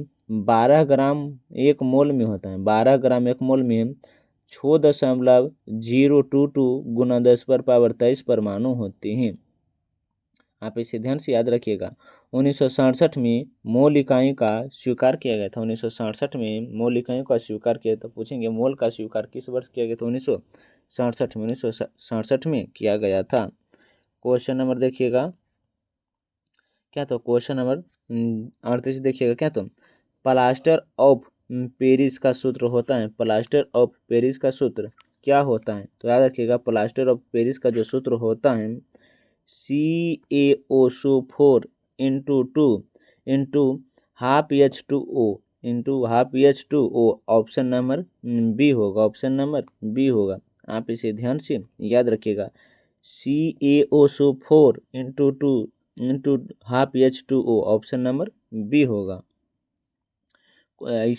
12 ग्राम 1 मोल में होता है। 12 ग्राम 1 मोल में 6.022 गुना 10 पर पावर 23 परमाणु होते हैं। आप इसे ध्यान से याद रखिएगा। 1967 में मोल इकाई का स्वीकार किया गया था। 1967 में मोल इकाई का स्वीकार किया, तो पूछेंगे मोल का स्वीकार किस वर्ष किया गया था? 1967 में किया गया था। क्वेश्चन नंबर देखिएगा क्या, तो क्वेश्चन नंबर 38 देखिएगा क्या, तो प्लास्टर ऑफ पेरिस का सूत्र होता है, प्लास्टर ऑफ पेरिस का सूत्र क्या होता है? तो याद रखिएगा प्लास्टर ऑफ पेरिस का जो सूत्र होता है CaO4 into 2 into half H2O into half H2O। Option number B होगा, ऑप्शन नंबर बी होगा। आप इसे ध्यान से याद रखिएगा, CaO4 into 2 into half H2O, option number B होगा।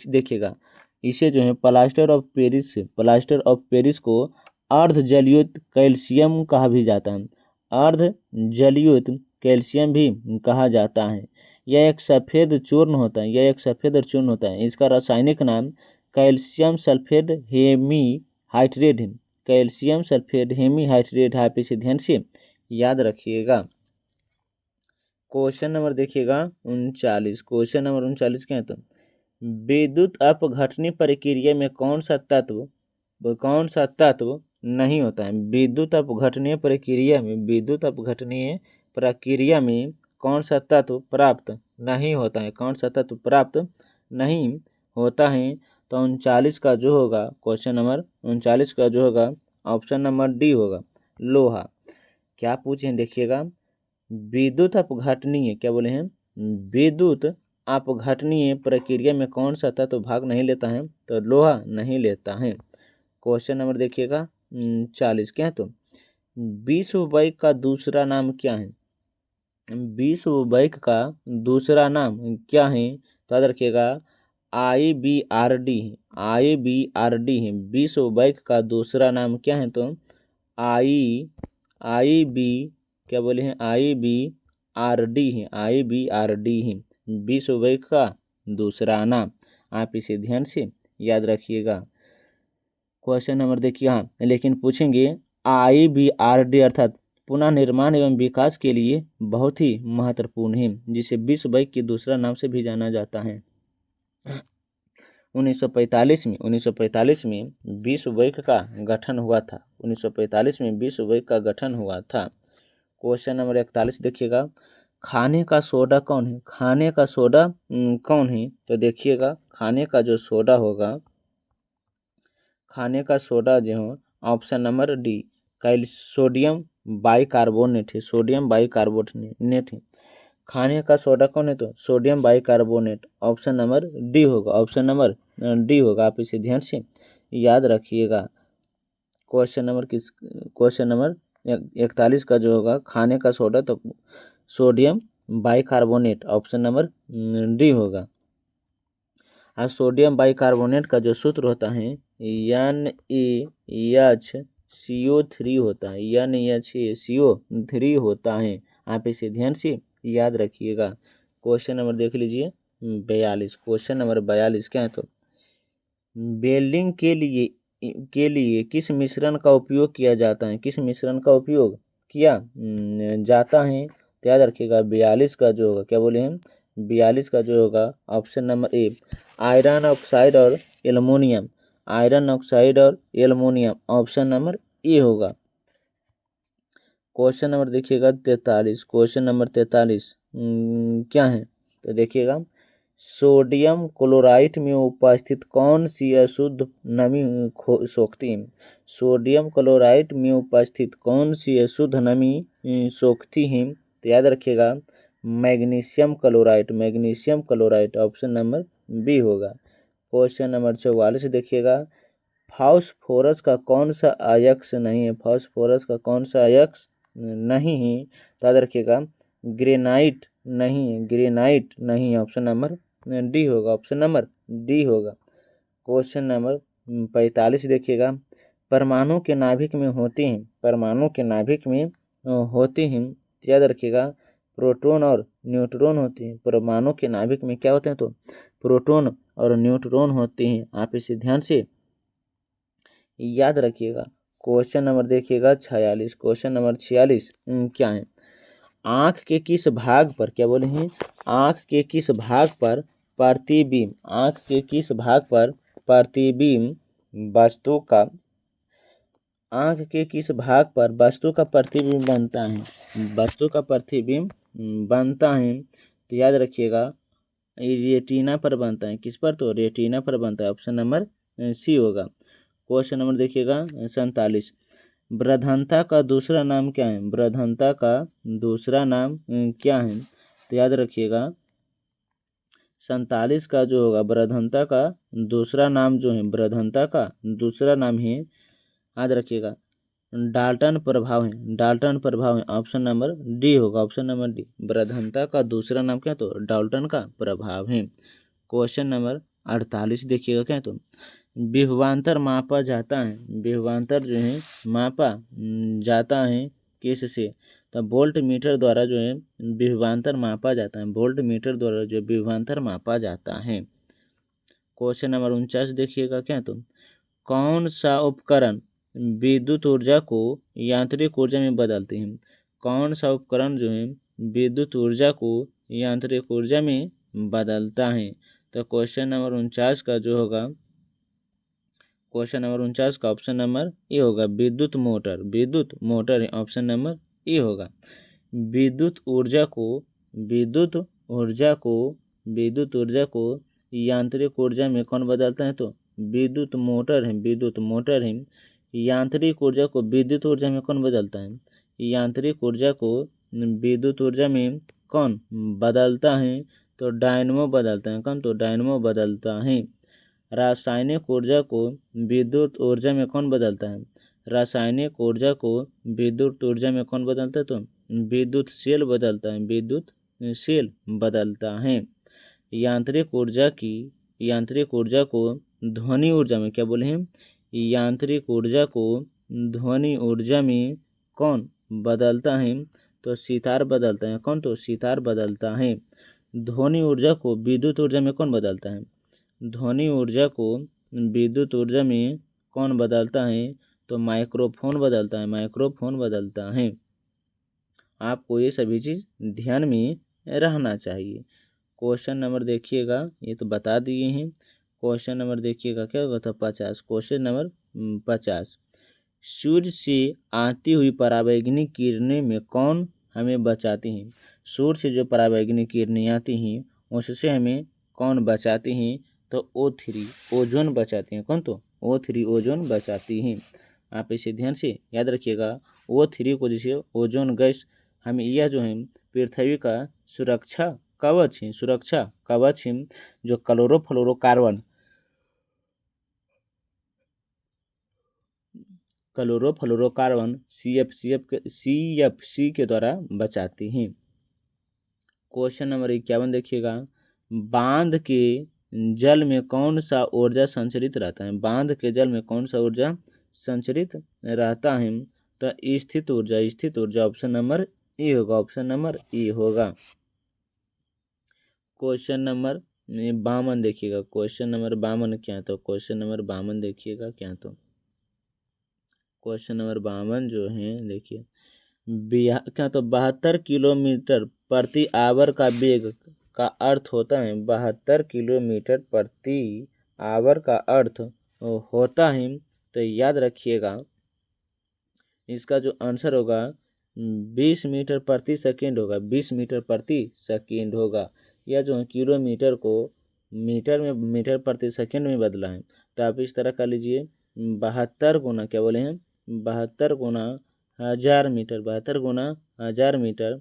देखिएगा इसे जो है प्लास्टर ऑफ पेरिस को अर्ध जलीयुक्त कैल्शियम कहा भी जाता है, अर्ध जलीयुक्त कैल्शियम भी कहा जाता है। यह एक सफ़ेद चूर्ण होता है, यह एक सफ़ेद चूर्ण होता है। इसका रासायनिक नाम कैल्शियम सल्फेट हेमीहाइड्रेट है, कैल्शियम सल्फेट हेमीहाइड्रेट। आप इसे ध्यान से याद रखिएगा। क्वेश्चन नंबर देखिएगा 39, क्वेश्चन नंबर 39 क्या है, तो विद्युत अपघटनी प्रक्रिया में कौन सा तत्व नहीं होता है? विद्युत अपघटनीय प्रक्रिया में कौन सा तत्व प्राप्त नहीं होता है? कौन सा तत्व प्राप्त नहीं होता है? तो 39 का जो होगा, क्वेश्चन नंबर 39 का जो होगा ऑप्शन नंबर डी होगा, लोहा। क्या पूछे देखिएगा, विद्युत अपघटनीय क्या बोले हैं, विद्युत अपघटनीय प्रक्रिया में कौन सा तत्व भाग नहीं लेता है? तो लोहा नहीं लेता है। क्वेश्चन नंबर देखिएगा 40 क्या है, तो विश्व बैंक का दूसरा नाम क्या है? विश्व बैंक का दूसरा नाम क्या है? तो याद रखिएगा IBRD है, IBRD है। विश्व बैंक का दूसरा नाम क्या है? तो IB क्या बोले हैं, IBRD है, IBRD है विश्व बैंक का दूसरा नाम। आप इसे ध्यान से याद रखिएगा। क्वेश्चन नंबर देखिए, हाँ लेकिन पूछेंगे IBRD अर्थात पुनः निर्माण एवं विकास के लिए बहुत ही महत्वपूर्ण है, जिसे विश्व बैंक के दूसरा नाम से भी जाना जाता है। 1945 में विश्व बैंक का गठन हुआ था, 1945 में विश्व बैंक का गठन हुआ था। क्वेश्चन नंबर 41 देखिएगा, खाने का सोडा कौन है? खाने का सोडा कौन है? तो देखिएगा खाने का जो सोडा होगा, खाने का सोडा जो है option number D sodium bicarbonate है, सोडियम बाइकार्बोनेट है। खाने का सोडा कौन है? तो sodium bicarbonate, option number D होगा, ऑप्शन नंबर डी होगा। आप इसे ध्यान से याद रखिएगा। क्वेश्चन नंबर 41 का जो होगा खाने का सोडा, तो sodium bicarbonate, option number D होगा। और सोडियम बाइकार्बोनेट का जो सूत्र होता है NaHCO3 होता है, NaHCO3 होता है। आप इसे ध्यान से याद रखिएगा। क्वेश्चन नंबर देख लीजिए 42, क्वेश्चन नंबर 42 क्या है, तो वेल्डिंग के लिए किस मिश्रण का उपयोग किया जाता है? किस मिश्रण का उपयोग किया जाता है? तो याद रखिएगा 42 का जो होगा, क्या बोले हैं, 42 का जो होगा option number A iron oxide और एल्युमिनियम, आयरन ऑक्साइड और एल्युमिनियम, ऑप्शन नंबर ए होगा। क्वेश्चन नंबर देखिएगा 43, क्वेश्चन नंबर 43 क्या है, तो देखिएगा सोडियम क्लोराइड में उपस्थित कौन सी अशुद्ध नमी सोखती है? सोडियम क्लोराइड में उपस्थित कौन सी अशुद्ध नमी सोखती है? तो याद रखिएगा magnesium chloride, option number B होगा। क्वेश्चन नंबर 44 देखिएगा फास्फोरस का कौन सा अयस्क नहीं है? फास्फोरस का कौन सा अयस्क नहीं है? तो याद रखिएगा ग्रेनाइट नहीं, ऑप्शन नंबर डी होगा, ऑप्शन नंबर डी होगा। क्वेश्चन नंबर 45 देखिएगा परमाणु के नाभिक में होते हैं, याद रखिएगा प्रोटॉन और न्यूट्रॉन होते हैं। परमाणु के नाभिक में क्या होते हैं? तो प्रोटॉन और न्यूट्रॉन होते हैं। आप इसे ध्यान से याद रखिएगा। क्वेश्चन नंबर देखिएगा 46, क्वेश्चन नंबर 46 क्या है, आँख के किस भाग पर, क्या बोले हैं, आँख के किस भाग पर प्रतिबिंब, आँख के किस भाग पर प्रतिबिंब वस्तु का, आँख के किस भाग पर वस्तु का प्रतिबिंब बनता है, वस्तु का प्रतिबिंब बनता है, तो याद रखिएगा रेटिना पर बनता है। किस पर, तो रेटिना पर बनता है। ऑप्शन नंबर सी होगा। क्वेश्चन नंबर देखिएगा 47, वृद्धनता का दूसरा नाम क्या है, वृद्धनता का दूसरा नाम क्या है, तो याद रखिएगा 47 का जो होगा वृद्धनता का दूसरा नाम जो है, वृद्धनता का दूसरा नाम है, याद रखिएगा डाल्टन प्रभाव है, डाल्टन प्रभाव है। ऑप्शन नंबर डी होगा, ऑप्शन नंबर डी। वृद्धनता का दूसरा नाम क्या, तो डाल्टन का प्रभाव है। क्वेश्चन नंबर 48 देखिएगा क्या, तो विभवांतर मापा जाता है, विभवांतर जो है मापा जाता है किससे, तो वोल्ट मीटर द्वारा जो है विभवांतर मापा जाता है, वोल्ट मीटर द्वारा जो विभवांतर मापा जाता है। क्वेश्चन नंबर 49 देखिएगा क्या, तो कौन सा उपकरण विद्युत ऊर्जा को यांत्रिक ऊर्जा में बदलते हैं, कौन सा उपकरण जो है विद्युत ऊर्जा को यांत्रिक ऊर्जा में बदलता है, तो क्वेश्चन नंबर 49 का जो होगा, क्वेश्चन नंबर 49 का ऑप्शन नंबर ए होगा, विद्युत मोटर, विद्युत मोटर ऑप्शन नंबर ए होगा। विद्युत ऊर्जा को, विद्युत ऊर्जा को, विद्युत ऊर्जा को यांत्रिक ऊर्जा में कौन बदलता है, तो विद्युत मोटर है, विद्युत मोटर है। यांत्रिक ऊर्जा को विद्युत ऊर्जा में कौन बदलता है, यांत्रिक ऊर्जा को विद्युत ऊर्जा में कौन बदलता है, तो डायनमो बदलता है, कौन, तो डायनमो बदलता है। रासायनिक ऊर्जा को विद्युत ऊर्जा में कौन बदलता है, रासायनिक ऊर्जा को विद्युत ऊर्जा में कौन बदलता है, तो विद्युत सेल बदलता है, विद्युत सेल बदलता है। यांत्रिक ऊर्जा की, यांत्रिक ऊर्जा को ध्वनि ऊर्जा में, क्या बोले हैं, यांत्रिक ऊर्जा को ध्वनि ऊर्जा में कौन बदलता है, तो सितार बदलता है, कौन, तो सितार बदलता है। ध्वनि ऊर्जा को विद्युत ऊर्जा में कौन बदलता है, ध्वनि ऊर्जा को विद्युत ऊर्जा में कौन बदलता है, तो माइक्रोफोन बदलता है, माइक्रोफोन बदलता है। आपको ये सभी चीज़ ध्यान में रहना चाहिए। क्वेश्चन नंबर देखिएगा, ये तो बता दिए हैं। क्वेश्चन नंबर देखिएगा क्या होगा, तो 50, क्वेश्चन नंबर 50, सूर्य से आती हुई पराबैंगनी किरणें में कौन हमें बचाती हैं, सूर्य से जो पराबैंगनी किरणें आती हैं उससे हमें कौन बचाती हैं, तो O3 ओजोन बचाती हैं, कौन, तो O3 ओजोन बचाती हैं। आप इसे ध्यान से याद रखिएगा। O3 को जैसे ओजोन गैस, हमें यह जो है पृथ्वी का सुरक्षा कवच है, सुरक्षा कवच है, जो क्लोरोफ्लोरोकार्बन, क्लोरोफ्लोरोकार्बन CFC के द्वारा बचाती हैं। क्वेश्चन नंबर 51 देखिएगा, बांध के जल में कौन सा ऊर्जा संचरित रहता है, बांध के जल में कौन सा ऊर्जा संचरित रहता है, तो स्थित ऊर्जा, स्थित ऊर्जा ऑप्शन नंबर ए होगा, ऑप्शन नंबर ए होगा। क्वेश्चन नंबर 52 देखिएगा, क्वेश्चन नंबर 52 क्या, तो क्वेश्चन नंबर 52 देखिएगा क्या, तो क्वेश्चन नंबर 52 जो है देखिए, क्या, तो 72 किलोमीटर प्रति आवर का वेग का अर्थ होता है, 72 किलोमीटर प्रति आवर का अर्थ होता है, तो याद रखिएगा इसका जो आंसर होगा 20 मीटर प्रति सेकेंड होगा, 20 मीटर प्रति सेकेंड होगा। यह जो है किलोमीटर को मीटर में, मीटर प्रति सेकेंड में बदला है, तो आप इस तरह कर लीजिए 72 गुना, क्या बोले हैं, 72 गुना 1000 मीटर, 72 गुना 1000 मीटर,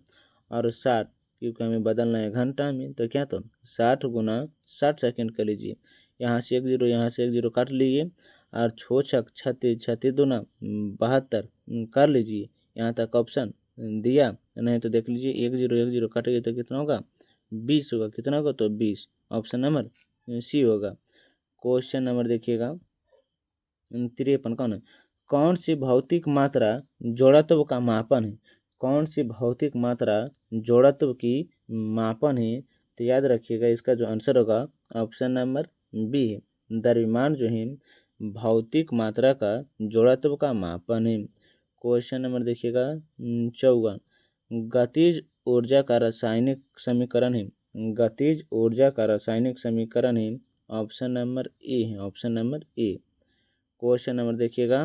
और 60, क्योंकि हमें बदलना है घंटा में, तो क्या, तो 60 गुना 60 सेकेंड कर लीजिए। यहाँ से 1 जीरो, यहाँ से 1 जीरो काट लीजिए, और 6 छक 36, 36 दूना 72 कर लीजिए। यहाँ तक ऑप्शन दिया, नहीं तो देख लीजिए 1 जीरो 1 जीरो काटेंगे तो कितना होगा, 20 होगा, कितना होगा, तो 20, ऑप्शन नंबर सी होगा। क्वेश्चन नंबर देखिएगा 53 कौन है, कौन सी भौतिक मात्रा जड़त्व का मापन है, कौन सी भौतिक मात्रा जड़त्व की मापन है, तो याद रखिएगा इसका जो आंसर होगा ऑप्शन नंबर बी है, द्रव्यमान जो है भौतिक मात्रा का जड़त्व का मापन है। क्वेश्चन नंबर देखिएगा 54, गतिज ऊर्जा का रासायनिक समीकरण है, गतिज ऊर्जा का रासायनिक समीकरण है ऑप्शन नंबर ए है, option number A. Question number देखिएगा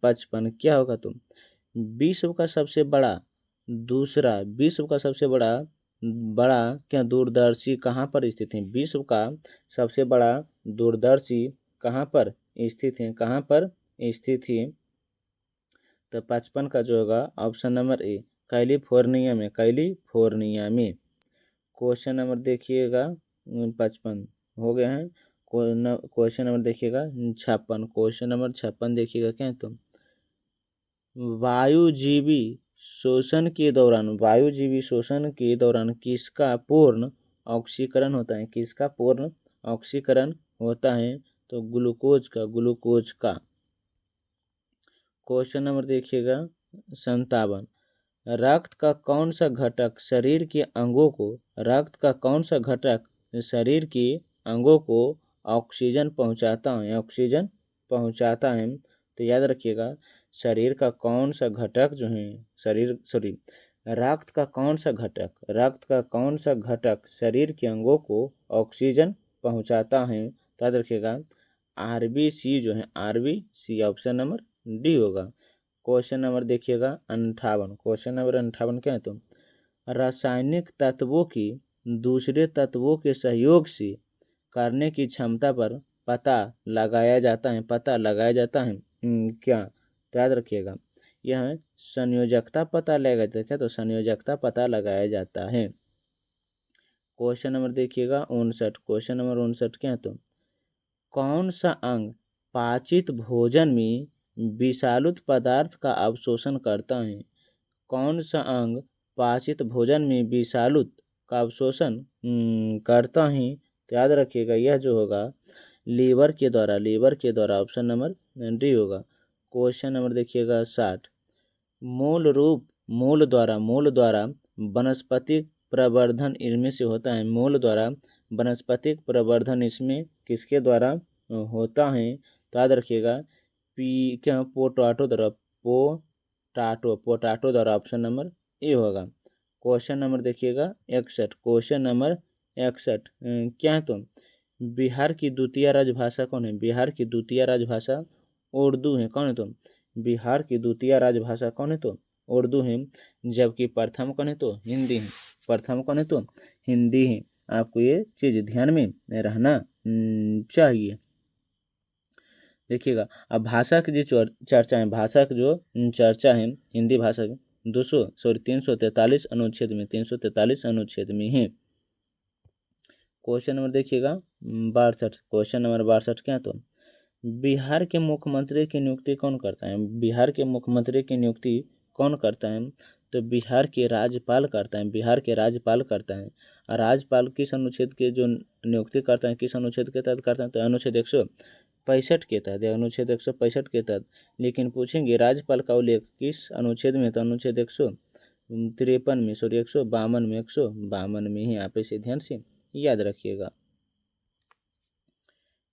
55, क्या होगा तो विश्व का सबसे बड़ा दूसरा, विश्व का सबसे बड़ा बड़ा क्या दूरदर्शी कहाँ पर स्थित है, विश्व का सबसे बड़ा दूरदर्शी कहाँ पर स्थित है, कहाँ पर स्थित है, तो 55 का जो होगा ऑप्शन नंबर ए कैलिफोर्निया में, कैलिफोर्निया में। क्वेश्चन नंबर देखिएगा 55 हो गए हैं। क्वेश्चन नंबर देखिएगा 56, क्वेश्चन नंबर 56 देखिएगा क्या है तो वायुजीवी शोषण के दौरान, वायुजीवी शोषण के दौरान किसका पूर्ण ऑक्सीकरण होता है, किसका पूर्ण ऑक्सीकरण होता है, तो ग्लूकोज का, ग्लूकोज का। क्वेश्चन नंबर देखिएगा 57, रक्त का कौन सा घटक शरीर के अंगों को, रक्त का कौन सा घटक शरीर के अंगों को ऑक्सीजन पहुंचाता है, ऑक्सीजन पहुंचाता है, तो याद रखिएगा शरीर का कौन सा घटक जो है, रक्त का कौन सा घटक, रक्त का कौन सा घटक शरीर के अंगों को ऑक्सीजन पहुंचाता है, तो याद रखिएगा आरबीसी जो है, आरबीसी, ऑप्शन नंबर डी होगा। क्वेश्चन नंबर देखिएगा 58, क्वेश्चन नंबर 58 क्या है तो रासायनिक तत्वों की दूसरे तत्वों के सहयोग से करने की क्षमता पर पता लगाया जाता है, पता लगाया जाता है क्या, तो याद रखिएगा यह संयोजकता पता लगाया जाता है, क्या तो संयोजकता पता लगाया जाता है। क्वेश्चन नंबर देखिएगा 59, क्वेश्चन नंबर 59 क्या है तो कौन सा अंग पाचित भोजन में विषालुत पदार्थ का अवशोषण करता है, कौन सा अंग पाचित भोजन में विषालुत का अवशोषण करता है, तो याद रखिएगा यह जो होगा लीवर के द्वारा, लीवर के द्वारा, ऑप्शन नंबर डी होगा। क्वेश्चन नंबर देखिएगा 60, मूल रूप, मूल द्वारा वनस्पतिक प्रवर्धन इनमें से होता है, मूल द्वारा वनस्पतिक प्रवर्धन इसमें किसके द्वारा होता है, तो याद रखिएगा क्या पोटाटो द्वारा, पोटाटो द्वारा, ऑप्शन नंबर ए होगा। क्वेश्चन नंबर देखिएगा 61, क्वेश्चन नंबर 61 क्या है तो बिहार की द्वितीय राजभाषा कौन है, बिहार की द्वितीय राजभाषा उर्दू है, कौन है तो बिहार की द्वितीय राजभाषा कौन है तो उर्दू है, जबकि प्रथम कौन है तो हिंदी है, प्रथम कौन है तो हिंदी है। आपको ये चीज़ ध्यान में रहना चाहिए। देखिएगा अब भाषा की जो चर्चा है, भाषा की जो चर्चा है हिंदी भाषा की 343 अनुच्छेद में, 343 अनुच्छेद में है। क्वेश्चन नंबर देखिएगा 62, क्वेश्चन नंबर 62 क्या तो बिहार के मुख्यमंत्री की नियुक्ति कौन करता है, बिहार के मुख्यमंत्री की नियुक्ति कौन करता है, तो बिहार के राज्यपाल करता है, बिहार के राज्यपाल करता है। और राज्यपाल किस अनुच्छेद के जो नियुक्ति करता है, किस अनुच्छेद के तहत करता है, तो अनुच्छेद 165 के तहत, अनुच्छेद 165 के तहत। लेकिन पूछेंगे राज्यपाल का उल्लेख किस अनुच्छेद में, तो अनुच्छेद 153 में, 152 में, 152 में ही। आप इसे ध्यान से याद रखिएगा।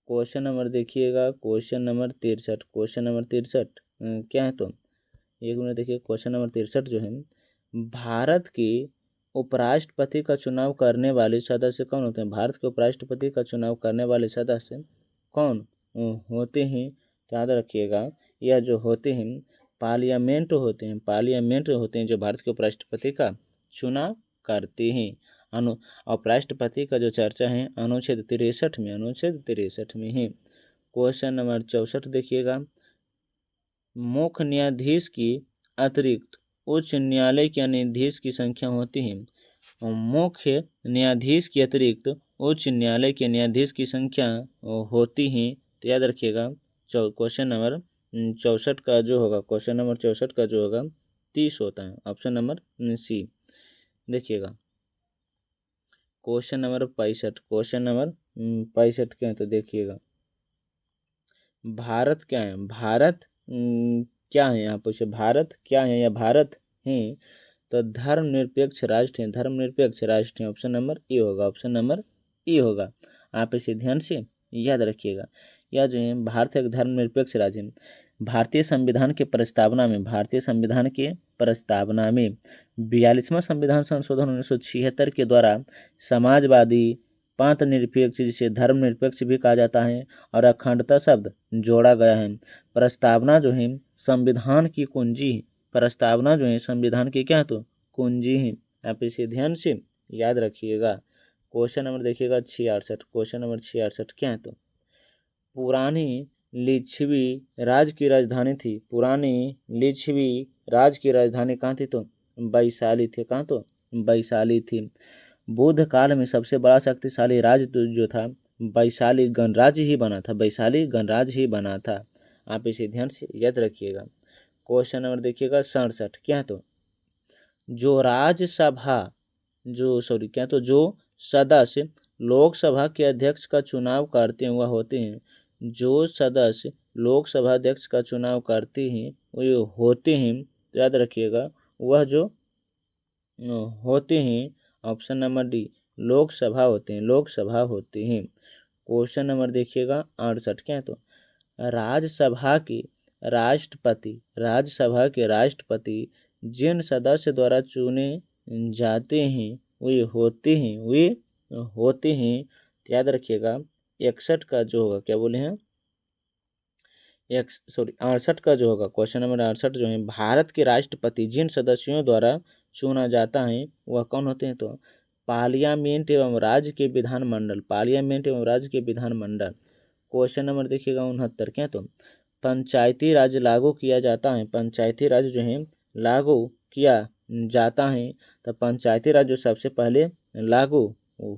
क्वेश्चन नंबर देखिएगा क्वेश्चन नंबर 63, क्वेश्चन नंबर 63 क्या है तो एक मिनट देखिए, क्वेश्चन नंबर 63 जो है भारत के उपराष्ट्रपति का चुनाव करने वाले सदस्य कौन होते हैं, भारत के उपराष्ट्रपति का चुनाव करने वाले सदस्य कौन होते हैं, तो याद रखिएगा यह जो होते हैं पार्लियामेंट होते हैं, पार्लियामेंट होते हैं जो भारत के उपराष्ट्रपति का चुनाव करते हैं। उपराष्ट्रपति का जो चर्चा है अनुच्छेद 63 में, अनुच्छेद 63 में है। क्वेश्चन नंबर 64 देखिएगा मुख्य न्यायाधीश की अतिरिक्त उच्च न्यायालय के न्यायाधीश की संख्या होती है, मुख्य न्यायाधीश के अतिरिक्त उच्च न्यायालय के न्यायाधीश की संख्या होती है, तो याद रखिएगा क्वेश्चन नंबर 64 का जो होगा, क्वेश्चन नंबर 64 का जो होगा 30 होता है, ऑप्शन नंबर सी। देखिएगा क्वेश्चन नंबर 65, क्वेश्चन नंबर 65 क्या है तो देखिएगा भारत क्या है, भारत क्या है, यहाँ पूछे भारत क्या है या भारत है, तो धर्मनिरपेक्ष राष्ट्र है, धर्मनिरपेक्ष राष्ट्र है, ऑप्शन नंबर ए होगा, ऑप्शन नंबर ए होगा। आप इसे ध्यान से याद रखिएगा। यह जो है भारत एक धर्मनिरपेक्ष राज्य है। भारतीय संविधान के प्रस्तावना में 42वां संविधान संशोधन 1976 के द्वारा समाजवादी, पंथ निरपेक्ष, जिसे धर्मनिरपेक्ष भी कहा जाता है, और अखंडता शब्द जोड़ा गया है। प्रस्तावना जो है संविधान की कुंजी है। प्रस्तावना जो है संविधान की क्या है तो कुंजी है। आप इसे ध्यान से याद रखिएगा। क्वेश्चन नंबर देखिएगा 66। क्वेश्चन नंबर 66 क्या है तो पुरानी लिच्छवी राज्य की राजधानी थी। पुरानी लिच्छवी राज्य की राजधानी कहाँ थी तो वैशाली थी। कहाँ तो वैशाली थी। बुद्ध काल में सबसे बड़ा शक्तिशाली राज्य तो जो था वैशाली गणराज्य ही बना था। वैशाली गणराज्य ही बना था। आप इसे ध्यान से याद रखिएगा। क्वेश्चन नंबर देखिएगा 67 क्या है तो जो राज्यसभा जो सदस्य लोकसभा के अध्यक्ष का चुनाव करते हैं वह होते हैं। जो सदस्य लोकसभा अध्यक्ष का चुनाव करते हैं वो होते हैं, तो याद रखिएगा वह जो होते हैं, ऑप्शन नंबर डी, लोकसभा होते हैं। लोकसभा होते हैं। क्वेश्चन नंबर देखिएगा 68 क्या है तो राज्यसभा के राष्ट्रपति जिन सदस्य द्वारा चुने जाते हैं वे होते हैं। याद रखिएगा 61 का जो होगा क्या बोले हैं 68 का जो होगा क्वेश्चन नंबर 68 जो है भारत के राष्ट्रपति जिन सदस्यों द्वारा चुना जाता है वह कौन होते हैं तो पार्लियामेंट एवं राज्य के विधानमंडल। पार्लियामेंट एवं राज्य के विधानमंडल। क्वेश्चन नंबर देखिएगा 69 क्या तो पंचायती राज लागू किया जाता है। पंचायती राज जो है लागू किया जाता है। तो पंचायती राज जो सबसे पहले लागू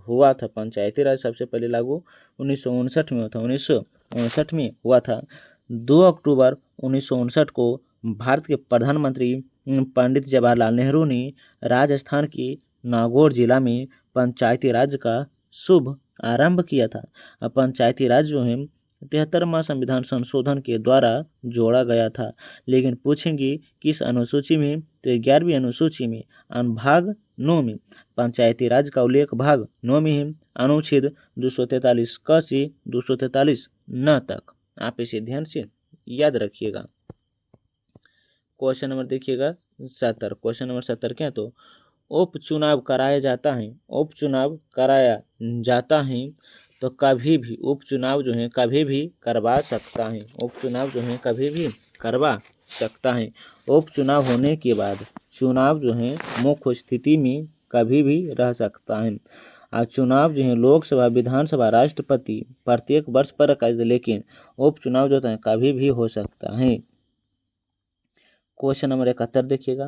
हुआ था, पंचायती राज सबसे पहले लागू 1959 में हुआ था। 1959 में हुआ था। 2 अक्टूबर 1959 को भारत के प्रधानमंत्री पंडित जवाहरलाल नेहरू ने राजस्थान के नागौर जिला में पंचायती राज का शुभ आरंभ किया था। अब पंचायती राज जो है 73वां संविधान संशोधन के द्वारा जोड़ा गया था। लेकिन पूछेंगे किस अनुसूची में तो 11वीं अनुसूची में अनुभाग 9 में पंचायती राज का उल्लेख भाग 9 में है, अनुच्छेद 243 क से 243 न तक। आप इसे ध्यान से याद रखिएगा। क्वेश्चन नंबर देखिएगा 70। क्वेश्चन नंबर 70 क्या तो उपचुनाव कराया जाता है। उपचुनाव कराया जाता है तो कभी भी उपचुनाव जो है कभी भी करवा सकता है। उपचुनाव जो है कभी भी करवा सकता है। उपचुनाव होने के बाद चुनाव जो है मुख्य स्थिति में कभी भी रह सकता है। और चुनाव जो है लोकसभा, विधानसभा, राष्ट्रपति प्रत्येक वर्ष पर रखा जाता है, लेकिन उपचुनाव जो है कभी भी हो सकता है। क्वेश्चन नंबर 71 देखिएगा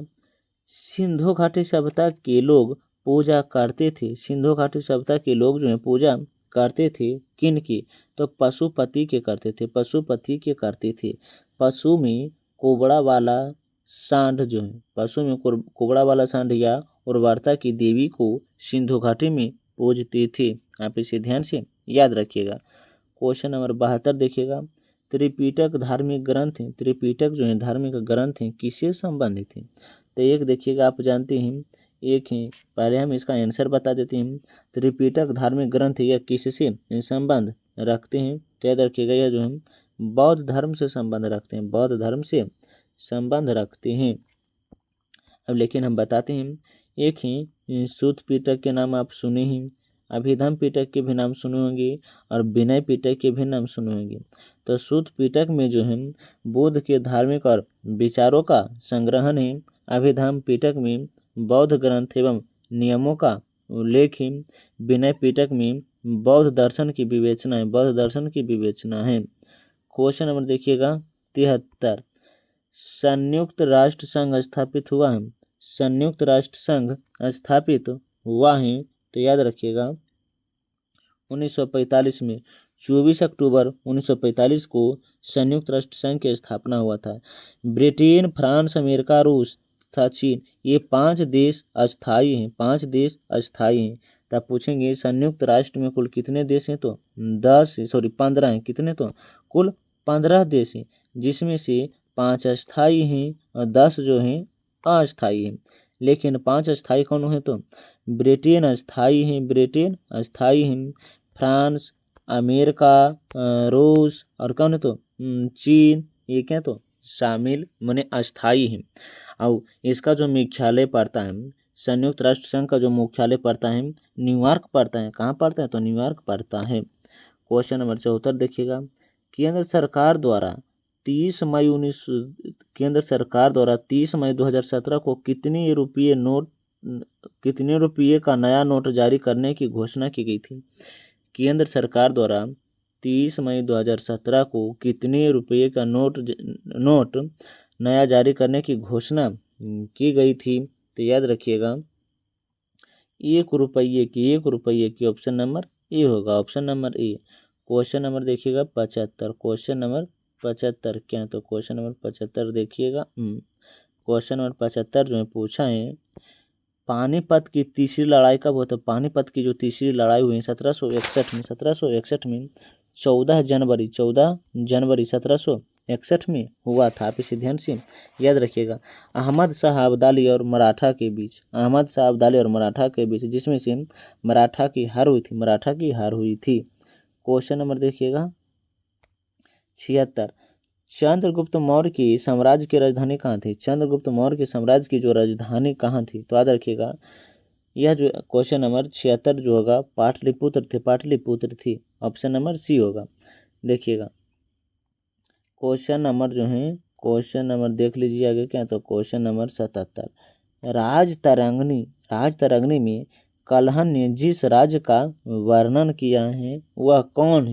सिंधु घाटी सभ्यता के लोग पूजा करते थे। सिंधु घाटी सभ्यता के लोग जो है पूजा करते थे किन की तो पशुपति के करते थे। पशुपति के करते थे। पशु में कोबड़ा वाला सांड जो है पशु में कोबड़ा वाला सांड या उर्वरता की देवी को सिंधु घाटी में पूजते थे। आप इसे ध्यान से याद रखिएगा। क्वेश्चन नंबर 72 देखिएगा त्रिपिटक धार्मिक ग्रंथ है। त्रिपिटक जो है धार्मिक ग्रंथ है किससे संबंधित है तो एक देखिएगा आप जानते हैं एक है, पहले हम इसका आंसर बता देते हैं। त्रिपिटक धार्मिक ग्रंथ यह किससे संबंध रखते हैं तो याद रखिएगा यह जो है बौद्ध धर्म से संबंध रखते हैं। बौद्ध धर्म से संबंध रखते हैं। अब लेकिन हम बताते हैं एक ही सूत पिटक के नाम आप सुने हैं, अभिधम पिटक के भी नाम सुने होंगे और विनय पिटक के भी नाम सुने होंगे। तो सूत पिटक में जो है बुद्ध के धार्मिक और विचारों का संग्रहण है। अभिधम पिटक में बौद्ध ग्रंथ एवं नियमों का उल्लेख है। विनय पिटक में बौद्ध दर्शन की विवेचना है। बौद्ध दर्शन की विवेचना है। क्वेश्चन नंबर देखिएगा 73 संयुक्त राष्ट्र संघ स्थापित हुआ है। संयुक्त राष्ट्र संघ स्थापित हुआ है तो याद रखिएगा 1945 में 24 अक्टूबर 1945 को संयुक्त राष्ट्र संघ की स्थापना हुआ था। ब्रिटेन, फ्रांस, अमेरिका, रूस तथा चीन ये 5 देश अस्थायी हैं। 5 देश अस्थायी हैं। तब पूछेंगे संयुक्त राष्ट्र में कुल कितने देश हैं तो 15 हैं। कितने तो कुल 15 देश हैं, जिसमें से 5 अस्थायी हैं और 10 जो हैं अस्थायी हैं। लेकिन 5 अस्थायी कौन है तो ब्रिटेन अस्थायी हैं। ब्रिटेन अस्थायी हैं। फ्रांस, अमेरिका, रूस और कौन है तो चीन ये क्या तो शामिल माने अस्थाई है। और इसका जो मुख्यालय पड़ता है, संयुक्त राष्ट्र संघ का जो मुख्यालय पड़ता है न्यूयॉर्क पड़ता है। कहाँ पड़ता है तो न्यूयॉर्क पड़ता है। क्वेश्चन नंबर 74 देखिएगा, केंद्र सरकार द्वारा 30 मई 19 केंद्र सरकार द्वारा 30 मई 2017 को कितने रुपये का नया नोट जारी करने की घोषणा की गई थी। केंद्र सरकार द्वारा 30 मई 2017 को कितने रुपये का नोट नया जारी करने की घोषणा की गई थी। तो याद रखिएगा 1 रुपये की ऑप्शन नंबर ए होगा, option number A. Question number देखिएगा 75, क्वेश्चन नंबर 75 क्या तो क्वेश्चन नंबर 75 देखिएगा। क्वेश्चन नंबर 75 जो है पूछा है, पानीपत की तीसरी लड़ाई कब हुई। तो पानीपत की जो तीसरी लड़ाई हुई 1761 में 14 जनवरी 1761 में हुआ था। आप इसे ध्यान से याद रखिएगा। अहमद शाह अब्दाली और मराठा के बीच जिसमें से मराठा की हार हुई थी। क्वेश्चन नंबर देखिएगा 76, चंद्रगुप्त मौर्य की साम्राज्य की राजधानी कहाँ थी। चंद्रगुप्त मौर्य के साम्राज्य की जो राजधानी कहाँ थी। तो याद रखिएगा यह जो क्वेश्चन नंबर 76 जो होगा पाटलिपुत्र थी, ऑप्शन नंबर सी होगा। देखिएगा क्वेश्चन नंबर जो है क्वेश्चन नंबर देख लीजिए आगे क्या तो क्वेश्चन नंबर 77, राजतरंगिणी में कल्हण ने जिस राज्य का वर्णन किया है वह कौन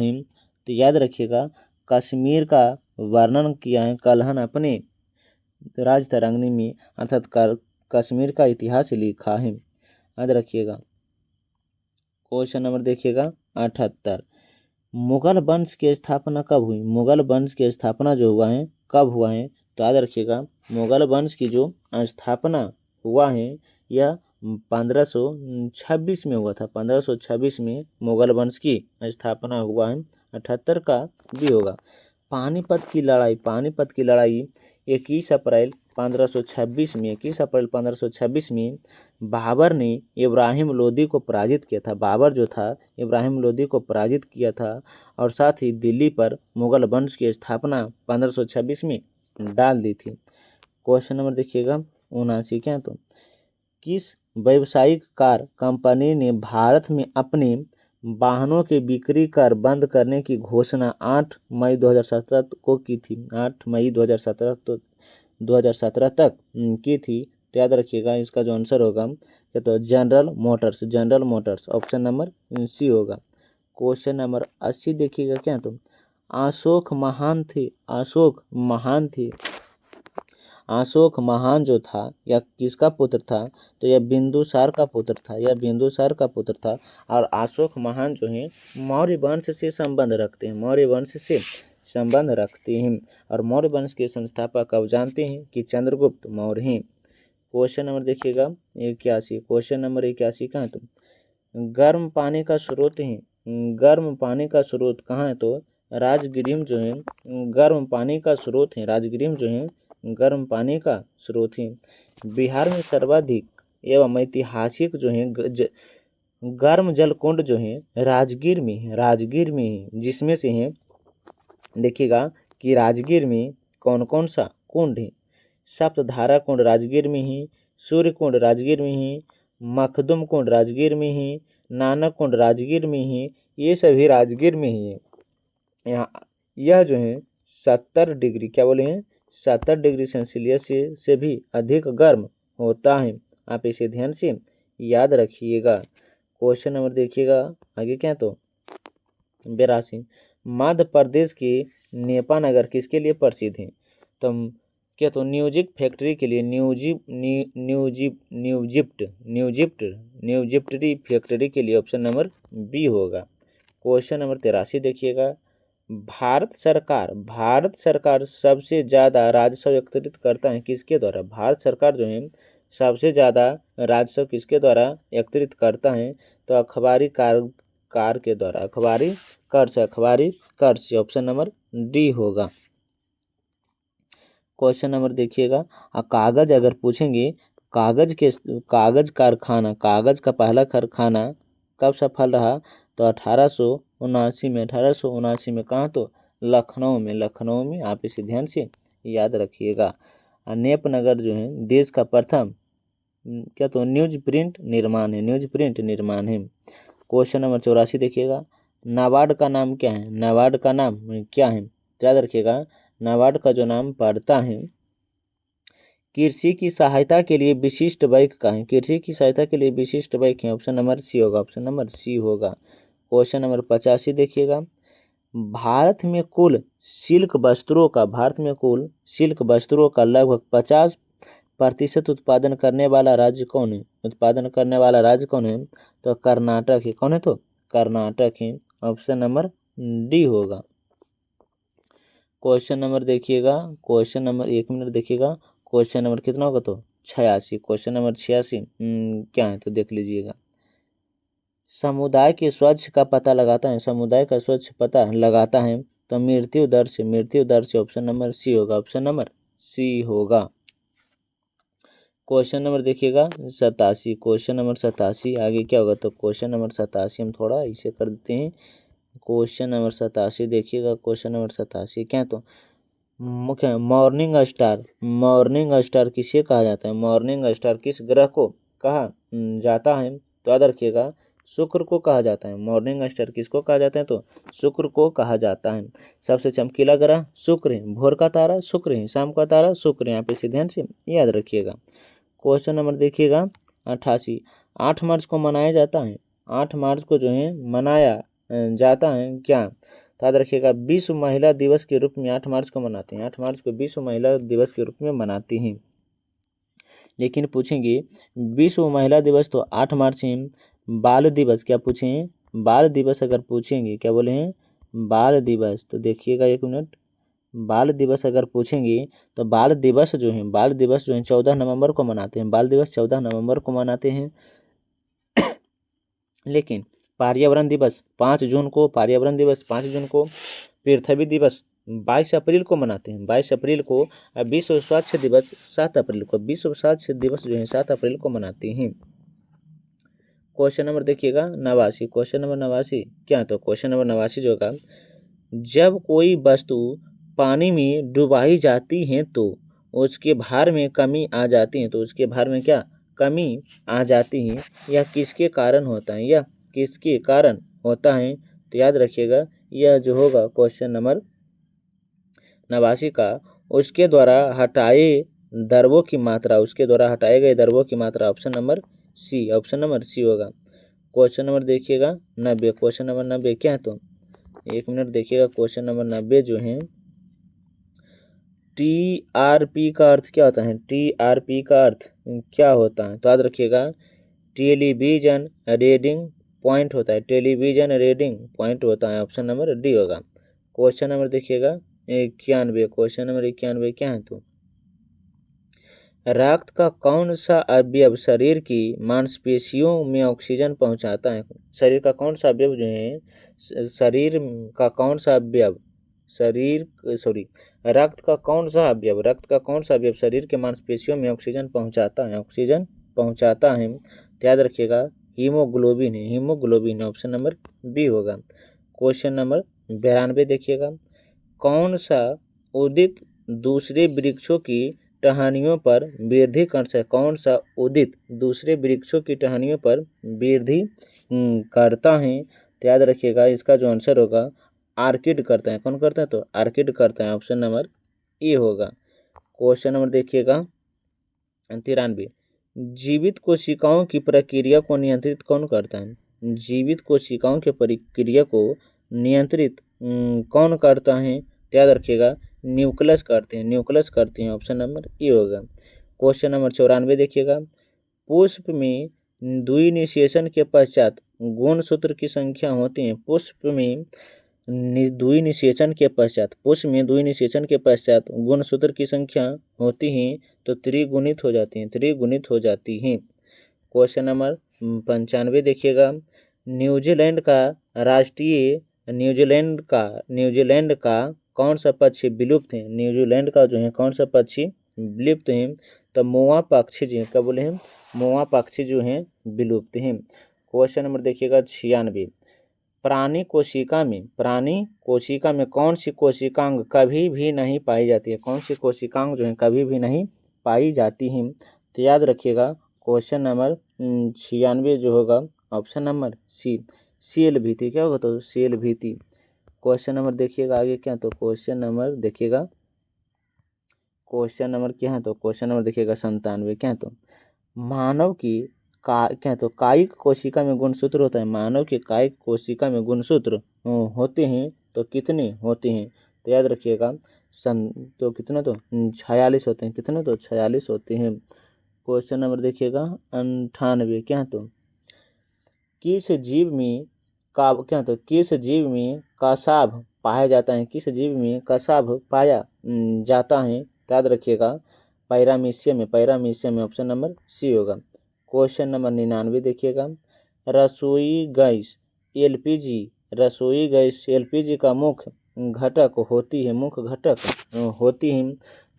है। तो याद रखिएगा कश्मीर का वर्णन किया है कल्हण अपने राजतरंगिणी में, अर्थात कश्मीर का इतिहास लिखा है। याद रखिएगा क्वेश्चन नंबर देखिएगा 78, मुगल वंश की स्थापना कब हुई। मुगल वंश की स्थापना जो हुआ है कब हुआ है। तो याद रखिएगा मुगल वंश की जो स्थापना हुआ है यह 1526 में हुआ था। 1526 में मुगल वंश की स्थापना हुआ है। 78 का भी होगा। पानीपत की लड़ाई 21 अप्रैल 1526 में बाबर ने इब्राहिम लोदी को पराजित किया था। बाबर जो था इब्राहिम लोदी को पराजित किया था और साथ ही दिल्ली पर मुगल वंश की स्थापना 1526 में डाल दी थी। क्वेश्चन नंबर देखिएगा 79 क्या तो किस व्यावसायिक कार कंपनी ने भारत में अपने वाहनों की बिक्री कर बंद करने की घोषणा 8 मई 2017 को की थी। 8 मई 2017 तक की थी। तो याद रखिएगा इसका जो आंसर होगा तो general motors option number C होगा। क्वेश्चन नंबर 80 देखिएगा क्या तो अशोक महान जो था यह किसका पुत्र था। तो यह बिंदुसार का पुत्र था। और अशोक महान जो है मौर्य वंश से संबंध रखते हैं और मौर्य वंश के संस्थापक अब जानते हैं कि चंद्रगुप्त मौर्य हैं। क्वेश्चन नंबर देखिएगा 81, क्वेश्चन नंबर 81 कहाँ तो गर्म पानी का स्रोत कहाँ है। तो राजगिरी जो है गर्म पानी का स्रोत है। बिहार में सर्वाधिक एवं ऐतिहासिक जो है गर्म जल कुंड जो है राजगीर में है। जिसमें से है देखिएगा कि राजगीर में कौन कौन सा कुंड है। सप्तधारा कुंड राजगीर में है, सूर्य कुंड राजगीर में है, मखदुम कुंड राजगीर में है, नानक कुंड राजगीर में है। ये सभी राजगीर में ही है। यह जो है 70 डिग्री 70 डिग्री सेल्सियस से भी अधिक गर्म होता है। आप इसे ध्यान से याद रखिएगा। क्वेश्चन नंबर देखिएगा आगे क्या तो 82, मध्य प्रदेश के नेपानगर किसके लिए प्रसिद्ध है। तो क्या तो न्यूजिप्ट फैक्ट्री के लिए न्यूजिप्टरी फैक्ट्री के लिए ऑप्शन नंबर बी होगा। क्वेश्चन नंबर 83 देखिएगा भारत सरकार सबसे ज़्यादा राजस्व एकत्रित करता है किसके द्वारा। भारत सरकार जो है सबसे ज़्यादा राजस्व किसके द्वारा एकत्रित करता है। तो अखबारी कर के द्वारा अखबारी कर से ऑप्शन नंबर डी होगा। क्वेश्चन नंबर देखिएगा कागज अगर पूछेंगे कागज का पहला कारखाना कब सफल रहा। तो 1879 में कहाँ तो लखनऊ में, लखनऊ में, आप इसे ध्यान से याद रखिएगा। नेपनगर जो है देश का प्रथम क्या तो न्यूज प्रिंट निर्माण है, न्यूज प्रिंट निर्माण है। क्वेश्चन नंबर 84 देखिएगा, नाबार्ड का नाम क्या है, नाबार्ड का नाम क्या है, याद रखिएगा नाबार्ड का जो नाम पड़ता है कृषि की सहायता के लिए विशिष्ट बैंक का है, कृषि की सहायता के लिए विशिष्ट बैंक है, ऑप्शन नंबर सी होगा, ऑप्शन नंबर सी होगा। क्वेश्चन नंबर 85 देखिएगा, भारत में कुल सिल्क वस्त्रों का, भारत में कुल सिल्क वस्त्रों का लगभग 50% उत्पादन करने वाला राज्य कौन है, उत्पादन करने वाला राज्य कौन है, तो कर्नाटक है, कौन है, तो कर्नाटक है, ऑप्शन नंबर डी होगा। क्वेश्चन नंबर देखिएगा, क्वेश्चन नंबर 1 मिनट देखिएगा, क्वेश्चन नंबर कितना होगा, तो 86, क्वेश्चन नंबर 86 क्या है, तो देख लीजिएगा, समुदाय के स्वच्छ का पता लगाता है, समुदाय का स्वच्छ पता लगाता है तो मृत्यु दर से, मृत्यु दर से, ऑप्शन नंबर सी होगा, ऑप्शन नंबर सी होगा। क्वेश्चन नंबर देखिएगा 87, क्वेश्चन नंबर 87 आगे क्या होगा, तो क्वेश्चन नंबर 87 हम थोड़ा इसे कर देते हैं। क्वेश्चन नंबर 87 देखिएगा, क्वेश्चन नंबर 87 क्या है, तो मुख्य मॉर्निंग स्टार, मॉर्निंग स्टार किसे कहा जाता है, मॉर्निंग स्टार किस ग्रह को कहा जाता है, तो याद रखिएगा शुक्र को कहा जाता है। मॉर्निंग स्टार किसको कहा जाता है, तो शुक्र को कहा जाता है। सबसे चमकीला ग्रह शुक्र है, भोर का तारा शुक्र है, शाम का तारा शुक्र है, आप इसे ध्यान से याद रखिएगा। क्वेश्चन नंबर देखिएगा 88, 8 मार्च को मनाया जाता है, 8 मार्च को जो है मनाया जाता है क्या, तो याद रखिएगा विश्व महिला दिवस के रूप में 8 मार्च को मनाते हैं, 8 मार्च को विश्व महिला दिवस के रूप में मनाते हैं। लेकिन पूछेंगे विश्व महिला दिवस तो 8 मार्च है, बाल दिवस क्या पूछें, बाल दिवस अगर पूछेंगे क्या बोले हैं, बाल दिवस, तो देखिएगा 1 मिनट, बाल दिवस अगर पूछेंगे तो बाल दिवस जो है, बाल दिवस जो है 14 नवंबर को मनाते हैं, बाल दिवस 14 नवंबर को मनाते हैं। लेकिन पर्यावरण दिवस 5 जून को, पर्यावरण दिवस 5 जून को, पृथ्वी दिवस 22 अप्रैल को मनाते हैं, 22 अप्रैल को। विश्व स्वास्थ्य दिवस 7 अप्रैल को, विश्व स्वास्थ्य दिवस जो है 7 अप्रैल को मनाते हैं। क्वेश्चन नंबर देखिएगा 89, क्वेश्चन नंबर 89 क्या है, तो क्वेश्चन नंबर 89 जो होगा, जब कोई वस्तु पानी में डुबाई जाती है तो उसके भार में कमी आ जाती है, तो उसके भार में क्या कमी आ जाती है, यह किसके कारण होता है, यह किसके कारण होता है, तो याद रखिएगा यह जो होगा क्वेश्चन नंबर 89 का उसके द्वारा हटाए द्रव्यों की मात्रा, उसके द्वारा हटाए गए द्रव्यों की मात्रा, option number C, option number C होगा। क्वेश्चन नंबर देखिएगा 90, क्वेश्चन नंबर 90 क्या है, तो 1 मिनट देखिएगा, क्वेश्चन नंबर 90 जो है TRP का अर्थ क्या होता है, TRP का अर्थ क्या होता है, तो याद रखिएगा टेलीविजन रीडिंग पॉइंट होता है, टेलीविजन रीडिंग पॉइंट होता है, ऑप्शन नंबर डी होगा। क्वेश्चन नंबर देखिएगा 91, क्वेश्चन नंबर 91 क्या है, तो रक्त का कौन सा अवयव शरीर की मांसपेशियों में ऑक्सीजन पहुंचाता है, शरीर का कौन सा अवयव जो है, शरीर का कौन सा अवयव, रक्त का कौन सा अवयव, रक्त का कौन सा अवयव शरीर के मांसपेशियों में ऑक्सीजन पहुंचाता है, ऑक्सीजन पहुंचाता है, तो याद रखिएगा हीमोग्लोबिन है, हीमोग्लोबिन, ऑप्शन नंबर बी होगा। क्वेश्चन नंबर 92 देखिएगा, कौन सा उदित दूसरे वृक्षों की टहनियों पर वृद्धि कर सकता है, कौन सा उदित दूसरे वृक्षों की टहनियों पर वृद्धि करता है, तो याद रखिएगा इसका जो आंसर होगा आर्किड करता है, कौन करता है, तो आर्किड करता है, ऑप्शन नंबर ए होगा। क्वेश्चन नंबर देखिएगा 93, जीवित कोशिकाओं की प्रक्रिया को नियंत्रित कौन करता है, जीवित कोशिकाओं की प्रक्रिया को नियंत्रित कौन करता है, तो याद रखिएगा न्यूक्लियस करते हैं, न्यूक्लियस करते हैं, ऑप्शन नंबर ए होगा। क्वेश्चन नंबर 94 देखिएगा, पुष्प में द्विनिषेचन के पश्चात गुणसूत्र की संख्या होती है, पुष्प में द्विनिषेचन के पश्चात, पुष्प में द्विनिषेचन के पश्चात गुणसूत्र की संख्या होती है तो त्रिगुणित हो जाती हैं, त्रिगुणित हो जाती हैं। क्वेश्चन नंबर 95 देखिएगा, न्यूजीलैंड का राष्ट्रीय, न्यूजीलैंड का कौन सा पक्षी विलुप्त है, न्यूजीलैंड का जो है कौन सा पक्षी विलुप्त है, तो मोआ पक्षी जो है, क्या बोले हैं, मोआ पक्षी जो हैं विलुप्त हैं। क्वेश्चन नंबर देखिएगा 96, प्राणी कोशिका में कौन सी कोशिकांग कभी भी नहीं पाई जाती है? कौन सी कोशिकांग जो है कभी भी नहीं पाई जाती हैं? तो याद रखिएगा क्वेश्चन नंबर 96 जो होगा ऑप्शन नंबर सी, सील भीति। क्या होगा? तो सील भीति। क्वेश्चन नंबर देखिएगा आगे क्या, तो क्वेश्चन नंबर देखिएगा, क्वेश्चन नंबर क्या है? तो क्वेश्चन नंबर देखिएगा 97 क्या है? तो मानव की क्या तो कायिक कोशिका में गुणसूत्र होता है। मानव की कायिक कोशिका में गुणसूत्र होते हैं तो कितने होते हैं? तो याद रखिएगा तो कितने? तो 46 होते हैं। कितने? तो 46 होते हैं। क्वेश्चन नंबर देखिएगा 98 क्या है? तो किस जीव में किस जीव में कसाभ पाया जाता है? किस जीव में कसाभ पाया जाता है? तो याद रखिएगा पैरामीशियम में ऑप्शन नंबर सी होगा। क्वेश्चन नंबर 99 देखिएगा, रसोई गैस एलपीजी का मुख्य घटक होती है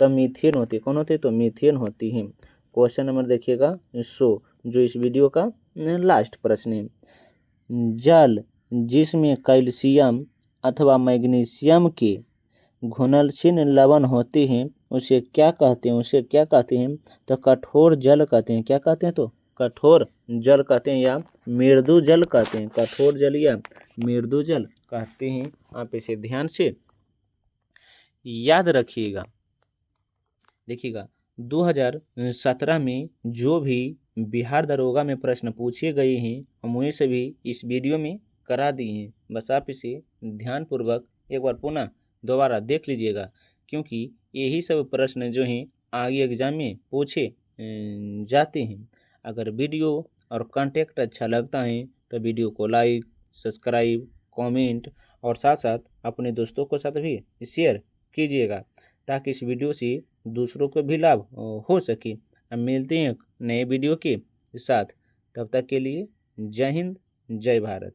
तो मीथेन होती है। कौन होती है? तो मीथेन होती है। क्वेश्चन नंबर देखिएगा 100 जो इस वीडियो का लास्ट प्रश्न है, जल जिसमें कैल्शियम अथवा मैग्नीशियम के घुलनशील लवण होते हैं उसे क्या कहते हैं? तो कठोर जल कहते हैं। क्या कहते हैं? तो कठोर जल कहते हैं या मृदु जल कहते हैं। कठोर जल या मृदु जल कहते हैं। आप इसे ध्यान से याद रखिएगा। देखिएगा 2017 में जो भी बिहार दरोगा में प्रश्न पूछे गए हैं हम वही सभी इस वीडियो में करा दिए हैं। बस आप इसे ध्यानपूर्वक एक बार पुनः दोबारा देख लीजिएगा, क्योंकि यही सब प्रश्न जो हैं आगे एग्जाम में पूछे जाते हैं। अगर वीडियो और कंटेंट अच्छा लगता है तो वीडियो को लाइक, सब्सक्राइब, कमेंट और साथ साथ अपने दोस्तों के साथ भी शेयर कीजिएगा, ताकि इस वीडियो से दूसरों को भी लाभ हो सके। अब मिलते हैं नए वीडियो के साथ, तब तक के लिए जय हिंद, जय भारत।